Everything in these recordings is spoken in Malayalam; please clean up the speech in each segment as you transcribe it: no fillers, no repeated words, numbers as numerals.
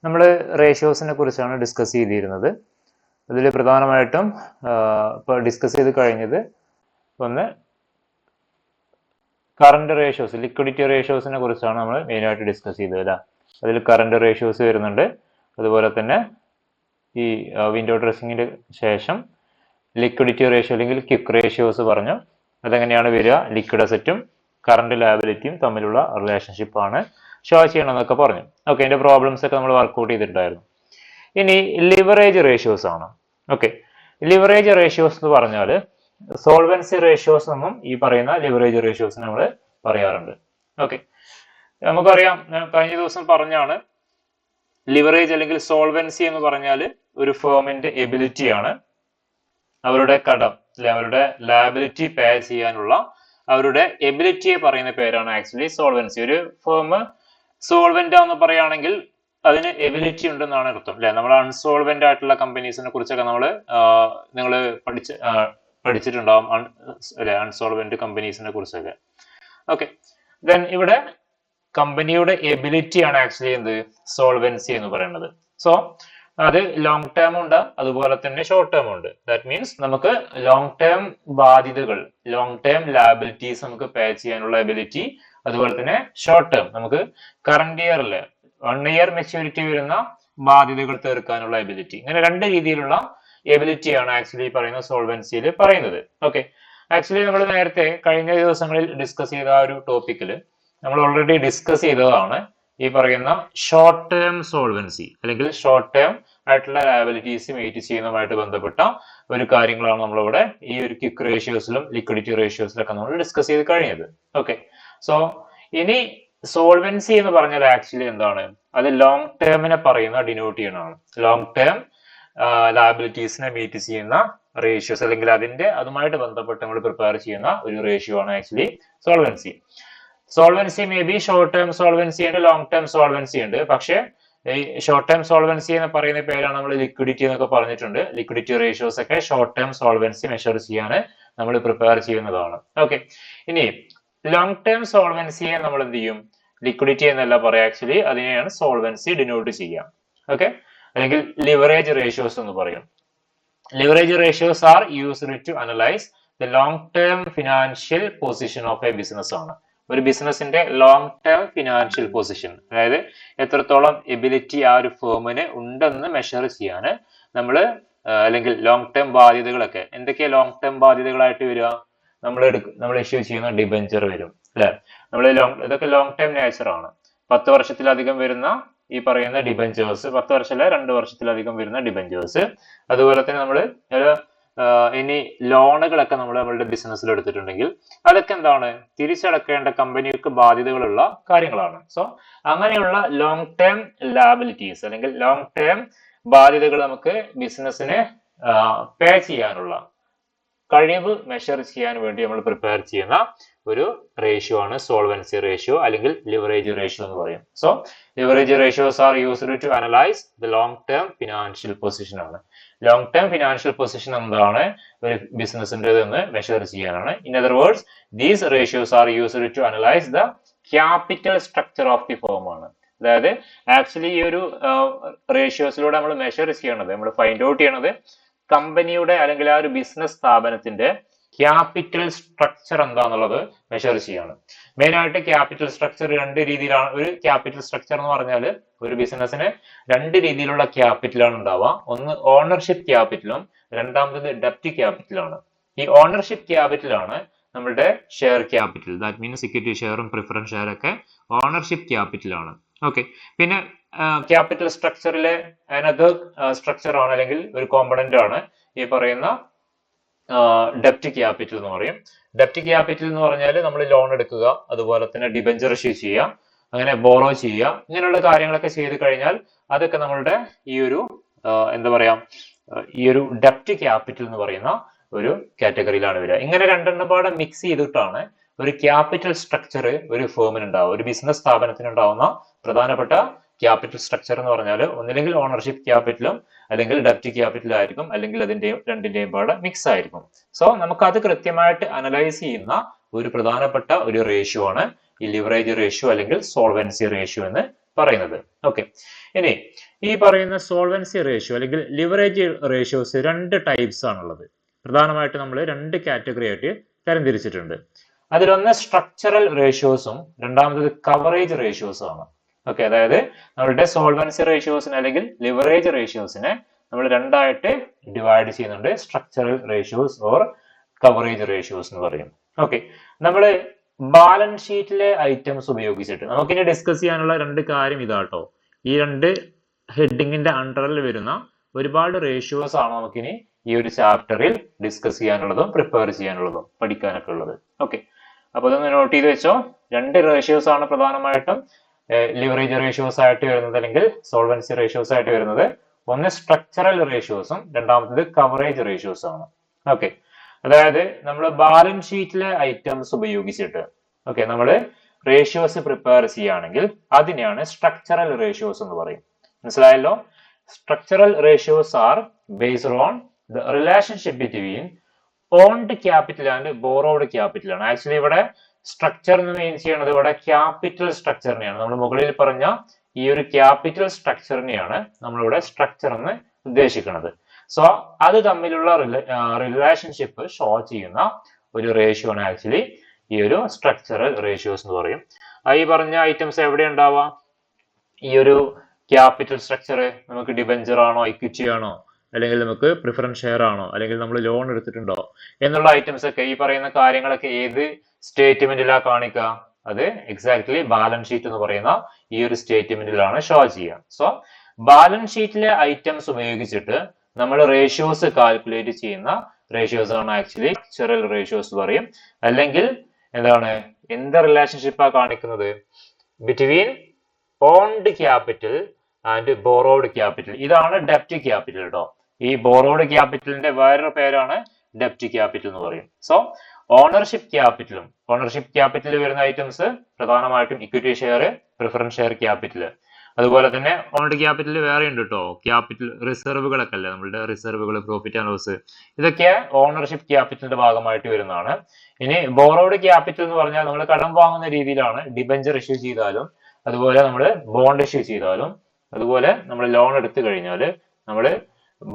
നമ്മൾ റേഷ്യോസിനെ കുറിച്ചാണ് ഡിസ്കസ് ചെയ്തിരുന്നത്. അതിൽ പ്രധാനമായിട്ടും ഇപ്പോൾ ഡിസ്കസ് ചെയ്ത് കഴിഞ്ഞത് ഒന്ന് കറണ്ട് റേഷ്യോസ്, ലിക്വിഡിറ്റി റേഷ്യോസിനെ കുറിച്ചാണ് നമ്മൾ മെയിനായിട്ട് ഡിസ്കസ് ചെയ്തത് അല്ല. അതിൽ കറണ്ട് റേഷ്യോസ് വരുന്നുണ്ട്. അതുപോലെ തന്നെ ഈ വിൻഡോ ഡ്രസ്സിങ്ങിന് ശേഷം ലിക്വിഡിറ്റി റേഷ്യോ അല്ലെങ്കിൽ ക്വിക്ക് റേഷ്യോസ് പറഞ്ഞു. അതെങ്ങനെയാണ് വരിക, ലിക്വിഡ് അസറ്റും കറണ്ട് ലയബിലിറ്റിയും തമ്മിലുള്ള റിലേഷൻഷിപ്പാണ് ഷോ ചെയ്യണമെന്നൊക്കെ പറഞ്ഞു. ഓക്കെ, അതിന്റെ പ്രോബ്ലംസ് ഒക്കെ നമ്മൾ വർക്ക്ഔട്ട് ചെയ്തിട്ടുണ്ടായിരുന്നു. ഇനി ലിവറേജ് റേഷ്യോസ് ആണ്. ഓക്കെ, ലിവറേജ് റേഷ്യോസ് എന്ന് പറഞ്ഞാൽ സോൾവൻസി റേഷ്യോസ് എന്നും ഈ പറയുന്ന ലിവറേജ് റേഷ്യോസ് നമ്മൾ പറയാറുണ്ട്. ഓക്കെ, നമുക്കറിയാം, കഴിഞ്ഞ ദിവസം പറഞ്ഞാണ് ലിവറേജ് അല്ലെങ്കിൽ സോൾവൻസി എന്ന് പറഞ്ഞാൽ ഒരു ഫേമിന്റെ എബിലിറ്റിയാണ്, അവരുടെ കടം അല്ലെ അവരുടെ ലയബിലിറ്റി പേ ചെയ്യാനുള്ള അവരുടെ എബിലിറ്റിയെ പറയുന്ന പേരാണ് ആക്ച്വലി സോൾവൻസി. ഒരു ഫേം സോൾവെന്റ് എന്ന് പറയുകയാണെങ്കിൽ അതിന് എബിലിറ്റി ഉണ്ടെന്നാണ് അർത്ഥം അല്ലെ. നമ്മൾ അൺസോൾവെന്റ് ആയിട്ടുള്ള കമ്പനീസിനെ കുറിച്ചൊക്കെ നിങ്ങൾ പഠിച്ചിട്ടുണ്ടാവും അല്ലെ, അൺസോൾവെന്റ് കമ്പനീസിനെ കുറിച്ചൊക്കെ. ഓക്കെ, ദെൻ ഇവിടെ കമ്പനിയുടെ എബിലിറ്റി ആണ് ആക്ച്വലി എന്ത് സോൾവൻസി എന്ന് പറയുന്നത്. സോ അത് ലോങ് ടേം ഉണ്ട്, അതുപോലെ തന്നെ ഷോർട്ട് ടേം ഉണ്ട്. ദാറ്റ് മീൻസ് നമുക്ക് ലോങ് ടേം ബാധ്യതകൾ, ലോങ് ടേം ലയബിലിറ്റീസ് നമുക്ക് പേ ചെയ്യാനുള്ള എബിലിറ്റി, അതുപോലെ തന്നെ ഷോർട്ട് ടേം നമുക്ക് കറണ്ട് ഇയറില് 1 ഇയർ മെച്യൂരിറ്റി വരുന്ന ബാധ്യതകൾ തീർക്കാനുള്ള എബിലിറ്റി. ഇങ്ങനെ രണ്ട് രീതിയിലുള്ള എബിലിറ്റിയാണ് ആക്ച്വലി പറയുന്ന സോൾവൻസിയിൽ പറയുന്നത്. ഓക്കെ, ആക്ച്വലി നമ്മൾ നേരത്തെ കഴിഞ്ഞ ദിവസങ്ങളിൽ ഡിസ്കസ് ചെയ്ത ആ ഒരു ടോപ്പിക്കിൽ നമ്മൾ ഓൾറെഡി ഡിസ്കസ് ചെയ്തതാണ് ഈ പറയുന്ന ഷോർട്ട് ടേം സോൾവൻസി അല്ലെങ്കിൽ ഷോർട്ട് ടേം ആയിട്ടുള്ള ലയബിലിറ്റീസ് മീറ്റ് ചെയ്യുന്നതുമായിട്ട് ബന്ധപ്പെട്ട ഒരു കാര്യങ്ങളാണ് നമ്മളിവിടെ ഈ ഒരു ക്വിക്ക് റേഷ്യോസിലും ലിക്വിഡിറ്റി റേഷ്യോസിലൊക്കെ നമ്മൾ ഡിസ്കസ് ചെയ്ത് കഴിഞ്ഞത്. ഓക്കെ, സോ ഇനി സോൾവൻസി എന്ന് പറഞ്ഞാൽ ആക്ച്വലി എന്താണ്, അത് ലോങ് ടേമിനെ പറയുന്ന ഡിനോട്ട് ചെയ്യണമാണ്. ലോങ് ടേം ലയബിലിറ്റീസിനെ മീറ്റ് ചെയ്യുന്ന റേഷ്യോസ് അല്ലെങ്കിൽ അതുമായിട്ട് ബന്ധപ്പെട്ട് നമ്മൾ പ്രിപ്പയർ ചെയ്യുന്ന ഒരു റേഷ്യോ ആണ് actually solvency. Solvency may be short term solvency ഉണ്ട്, ലോങ് ടേം സോൾവൻസി ഉണ്ട്. പക്ഷേ ഈ ഷോർട്ട് ടേം സോൾവൻസി എന്ന് പറയുന്ന പേരാണ് നമ്മൾ ലിക്വിഡിറ്റി എന്നൊക്കെ പറഞ്ഞിട്ടുണ്ട്. ലിക്വിഡിറ്റി റേഷ്യോസ് ഒക്കെ ഷോർട്ട് ടേം സോൾവൻസി മെഷർ ചെയ്യാൻ നമ്മൾ പ്രിപ്പയർ ചെയ്യുന്നതാണ്. ഓക്കെ, ഇനി ലോങ് ടേം സോൾവൻസിയെ നമ്മൾ എന്ത് ചെയ്യും, ലിക്വിഡിറ്റി എന്നല്ല പറയാം, ആക്ച്വലി അതിനെയാണ് സോൾവൻസി ഡിനോട്ട് ചെയ്യാം. ഓക്കെ, അല്ലെങ്കിൽ ലിവറേജ് റേഷ്യോസ് എന്ന് പറയും. Leverage ratios are used to analyse the long term financial position of a business ആണ്. ഒരു ബിസിനസിന്റെ ലോങ് ടേം ഫിനാൻഷ്യൽ പൊസിഷൻ, അതായത് എത്രത്തോളം എബിലിറ്റി ആ ഒരു ഫേമിന് ഉണ്ടെന്ന് മെഷർ ചെയ്യാൻ നമ്മൾ അല്ലെങ്കിൽ ലോങ് ടേം ബാധ്യതകളൊക്കെ എന്തൊക്കെയാ ലോങ് ടേം ബാധ്യതകളായിട്ട് വരിക, നമ്മൾ ഇഷ്യൂ ചെയ്യുന്ന ഡിബെഞ്ചർ വരും അല്ലെ. ഇതൊക്കെ ലോങ് ടേം നേച്ചർ ആണ്. 10 വർഷത്തിലധികം വരുന്ന ഈ പറയുന്ന ഡിബെഞ്ചേഴ്സ്, 10 വർഷമല്ല 2 വർഷത്തിലധികം വരുന്ന ഡിബെഞ്ചേഴ്സ്, അതുപോലെ തന്നെ നമ്മൾ ഇനി ലോണുകളൊക്കെ നമ്മളുടെ ബിസിനസ്സിൽ എടുത്തിട്ടുണ്ടെങ്കിൽ അതൊക്കെ എന്താണ്, തിരിച്ചടക്കേണ്ട കമ്പനിക്ക് ബാധ്യതകളുള്ള കാര്യങ്ങളാണ്. സോ അങ്ങനെയുള്ള ലോങ് ടേം ലയബിലിറ്റീസ് അല്ലെങ്കിൽ ലോങ് ടേം ബാധ്യതകൾ നമുക്ക് ബിസിനസ്സിന് പേ ചെയ്യാനുള്ള കഴിവ് മെഷർ ചെയ്യാൻ വേണ്ടി നമ്മൾ പ്രിപ്പയർ ചെയ്യുന്ന ഒരു റേഷ്യോ ആണ് സോൾവൻസി റേഷ്യോ അല്ലെങ്കിൽ ലിവറേജ് റേഷ്യോ എന്ന് പറയും. So leverage ratios are used to analyse the long term financial position ആണ്. ലോങ് ടേം ഫിനാൻഷ്യൽ പൊസിഷൻ എന്താണ് ഒരു ബിസിനസിൻ്റെതെന്ന് മെഷർ ചെയ്യാനാണ്. In other words, these ratios are used to analyse the capital structure of the firm ആണ്. അതായത് ആക്ച്വലി ഈ ഒരു റേഷ്യോസിലൂടെ നമ്മൾ മെഷർ ചെയ്യണത്, നമ്മൾ ഫൈൻഡ് ഔട്ട് ചെയ്യണത് കമ്പനിയുടെ അല്ലെങ്കിൽ ആ ഒരു ബിസിനസ് സ്ഥാപനത്തിന്റെ ക്യാപിറ്റൽ സ്ട്രക്ചർ എന്താന്നുള്ളത് മെഷർ ചെയ്യാണ്. മെയിൻ ആയിട്ട് ക്യാപിറ്റൽ സ്ട്രക്ചർ 2 രീതിയിലാണ്. ഒരു ക്യാപിറ്റൽ സ്ട്രക്ചർ എന്ന് പറഞ്ഞാൽ ഒരു ബിസിനസ്സിന് 2 രീതിയിലുള്ള ക്യാപിറ്റലാണ് ഉണ്ടാവുക. ഒന്ന് ഓണർഷിപ്പ് ക്യാപിറ്റലും രണ്ടാമത് ഡെപ്റ്റ് ക്യാപിറ്റലാണ്. ഈ ഓണർഷിപ്പ് ക്യാപിറ്റലാണ് നമ്മളുടെ share capital, that means equity ഷെയറും പ്രിഫറൻസ് ഷെയർ ഒക്കെ ഓണർഷിപ്പ് ക്യാപിറ്റലാണ്. ഓക്കെ, പിന്നെ ക്യാപിറ്റൽ സ്ട്രക്ചറിലെ അനദർ സ്ട്രക്ചർ ആണ് അല്ലെങ്കിൽ ഒരു കോമ്പണന്റ് ആണ് ഈ പറയുന്ന ഡെപ്റ്റ് ക്യാപിറ്റൽ എന്ന് പറയും. ഡെപ്റ്റ് ക്യാപിറ്റൽ എന്ന് പറഞ്ഞാൽ നമ്മൾ ലോൺ എടുക്കുക, അതുപോലെ തന്നെ ഡിബെഞ്ചർ ഇഷ്യൂ ചെയ്യുക, അങ്ങനെ ബോറോ ചെയ്യുക, ഇങ്ങനെയുള്ള കാര്യങ്ങളൊക്കെ ചെയ്ത് കഴിഞ്ഞാൽ അതൊക്കെ നമ്മളുടെ ഈ ഒരു എന്താ പറയാ ഈ ഒരു ഡെപ്റ്റ് ക്യാപിറ്റൽ എന്ന് പറയുന്ന ഒരു കാറ്റഗറിയിലാണ് വരിക. ഇങ്ങനെ രണ്ടെണ്ണം പാടെ മിക്സ് ചെയ്തിട്ടാണ് ഒരു ക്യാപിറ്റൽ സ്ട്രക്ചർ ഒരു ഫേമിന് ഉണ്ടാവുക. ഒരു ബിസിനസ് സ്ഥാപനത്തിന് ഉണ്ടാവുന്ന പ്രധാനപ്പെട്ട ക്യാപിറ്റൽ സ്ട്രക്ചർ എന്ന് പറഞ്ഞാൽ ഒന്നില്ലെങ്കിൽ ഓണർഷിപ്പ് ക്യാപിറ്റലും അല്ലെങ്കിൽ ഡെപ്റ്റ് ക്യാപിറ്റൽ ആയിരിക്കും, അല്ലെങ്കിൽ രണ്ടിന്റെയും പാടെ മിക്സ് ആയിരിക്കും. സോ നമുക്ക് അത് കൃത്യമായിട്ട് അനലൈസ് ചെയ്യുന്ന ഒരു പ്രധാനപ്പെട്ട ഒരു റേഷ്യോ ആണ് ഈ ലിവറേജ് റേഷ്യോ അല്ലെങ്കിൽ സോൾവൻസി റേഷ്യോ എന്ന് പറയുന്നത്. ഓക്കെ, ഇനി ഈ പറയുന്ന സോൾവൻസി റേഷ്യോ അല്ലെങ്കിൽ ലിവറേജ് റേഷ്യോസ് രണ്ട് ടൈപ്സ് ആണുള്ളത്. പ്രധാനമായിട്ട് നമ്മൾ രണ്ട് കാറ്റഗറി ആയിട്ട് തരംതിരിച്ചിട്ടുണ്ട്. അതിലൊന്ന് സ്ട്രക്ചറൽ റേഷ്യോസും രണ്ടാമത് കവറേജ് റേഷ്യോസും ആണ്. ഓക്കെ, അതായത് നമ്മളുടെ സോൾവൻസി റേഷ്യോസിനെ അല്ലെങ്കിൽ ലിവറേജ് റേഷ്യോസിനെ നമ്മൾ രണ്ടായിട്ട് ഡിവൈഡ് ചെയ്യുന്നുണ്ട്. Structural ratios or coverage ratios എന്ന് പറയും. ഓക്കെ, നമ്മള് ബാലൻസ് ഷീറ്റിലെ ഐറ്റംസ് ഉപയോഗിച്ചിട്ട് നമുക്കിനി ഡിസ്കസ് ചെയ്യാനുള്ള രണ്ട് കാര്യം ഇതാട്ടോ. ഈ രണ്ട് ഹെഡിങ്ങിന്റെ അണ്ടറിൽ വരുന്ന ഒരുപാട് റേഷ്യോസ് ആണ് നമുക്കിനി ഈ ഒരു ചാപ്റ്ററിൽ ഡിസ്കസ് ചെയ്യാനുള്ളതും പ്രിപ്പയർ ചെയ്യാനുള്ളതും പഠിക്കാനൊക്കെ ഉള്ളത്. ഓക്കെ, അപ്പൊ അതൊന്ന് നോട്ട് ചെയ്ത് വെച്ചോ. രണ്ട് റേഷ്യോസ് ആണ് പ്രധാനമായിട്ടും ലിവറേജ് റേഷ്യോസ് ആയിട്ട് വരുന്നത് അല്ലെങ്കിൽ സോൾവൻസി റേഷ്യോസ് ആയിട്ട് വരുന്നത്. ഒന്ന് സ്ട്രക്ചറൽ റേഷ്യോസും രണ്ടാമത്തത് കവറേജ് റേഷ്യോസും ആണ്. ഓക്കെ, അതായത് നമ്മൾ ബാലൻസ് ഷീറ്റിലെ ഐറ്റംസ് ഉപയോഗിച്ചിട്ട് ഓക്കെ നമ്മൾ റേഷ്യോസ് പ്രിപ്പയർ ചെയ്യുകയാണെങ്കിൽ അതിനെയാണ് സ്ട്രക്ചറൽ റേഷ്യോസ് എന്ന് പറയും. മനസ്സിലായല്ലോ? Structural ratios are based on the relationship between owned capital and borrowed capital ആണ്. ആക്ച്വലി ഇവിടെ സ്ട്രക്ചർ എന്ന് മീൻ ചെയ്യുന്നത് ഇവിടെ ക്യാപിറ്റൽ സ്ട്രക്ചറിനെയാണ്. നമ്മൾ മുകളിൽ പറഞ്ഞ ഈ ഒരു ക്യാപിറ്റൽ സ്ട്രക്ചറിനെയാണ് നമ്മളിവിടെ സ്ട്രക്ചർ എന്ന് ഉദ്ദേശിക്കുന്നത്. സോ അത് തമ്മിലുള്ള റിലേഷൻഷിപ്പ് ഷോ ചെയ്യുന്ന ഒരു റേഷ്യോ ആണ് ആക്ച്വലി ഈ ഒരു സ്ട്രക്ചറൽ റേഷ്യോസ് എന്ന് പറയും. ഈ പറഞ്ഞ ഐറ്റംസ് എവിടെ ഉണ്ടാവാം? ഈ ഒരു ക്യാപിറ്റൽ സ്ട്രക്ചർ നമുക്ക് ഡിബെഞ്ചർ ആണോ, ഇക്വിറ്റി ആണോ, അല്ലെങ്കിൽ നമുക്ക് പ്രിഫറൻസ് ഷെയർ ആണോ, അല്ലെങ്കിൽ നമ്മൾ ലോൺ എടുത്തിട്ടുണ്ടോ എന്നുള്ള ഐറ്റംസ് ഒക്കെ ഈ പറയുന്ന കാര്യങ്ങളൊക്കെ ഏത് സ്റ്റേറ്റ്മെന്റിലാണ് കാണിക്കുക? അത് എക്സാക്ട്ലി ബാലൻസ് ഷീറ്റ് എന്ന് പറയുന്ന ഈ ഒരു സ്റ്റേറ്റ്മെന്റിലാണ് ഷോ ചെയ്യുക. സോ ബാലൻസ് ഷീറ്റിലെ ഐറ്റംസ് ഉപയോഗിച്ചിട്ട് നമ്മൾ റേഷ്യോസ് കാൽക്കുലേറ്റ് ചെയ്യുന്ന റേഷ്യോസ് ആണ് ആക്ച്വലി സ്ട്രക്ചറൽ റേഷ്യോസ് പറയും. അല്ലെങ്കിൽ എന്താണ്, എന്ത് റിലേഷൻഷിപ്പാ കാണിക്കുന്നത്? Between owned capital and borrowed capital. ഇതാണ് ഡെപ്റ്റ് ക്യാപിറ്റൽ കേട്ടോ. ഈ ബോറോഡ് ക്യാപിറ്റലിന്റെ വേറൊരു പേരാണ് ഡെപ്റ്റ് ക്യാപിറ്റൽ എന്ന് പറയും. സോ ഓണർഷിപ്പ് ക്യാപിറ്റൽ വരുന്ന ഐറ്റംസ് പ്രധാനമായിട്ടും equity share, preference share capital. അതുപോലെ തന്നെ ഓൺഡ് ക്യാപിറ്റൽ വേറെ ഉണ്ട് കേട്ടോ. ക്യാപിറ്റൽ റിസർവുകളൊക്കെ അല്ലേ, നമ്മളുടെ റിസർവുകൾ, പ്രോഫിറ്റ് ആൻഡ് ലോസ്, ഇതൊക്കെ ഓണർഷിപ്പ് ക്യാപിറ്റലിന്റെ ഭാഗമായിട്ട് വരുന്നതാണ്. ഇനി ബോറോഡ് ക്യാപിറ്റൽ എന്ന് പറഞ്ഞാൽ നമ്മൾ കടം വാങ്ങുന്ന രീതിയിലാണ്. ഡിബെഞ്ചർ ഇഷ്യൂ ചെയ്താലും അതുപോലെ നമ്മൾ ബോണ്ട് ഇഷ്യൂ ചെയ്താലും അതുപോലെ നമ്മൾ ലോൺ എടുത്തു കഴിഞ്ഞാൽ നമ്മൾ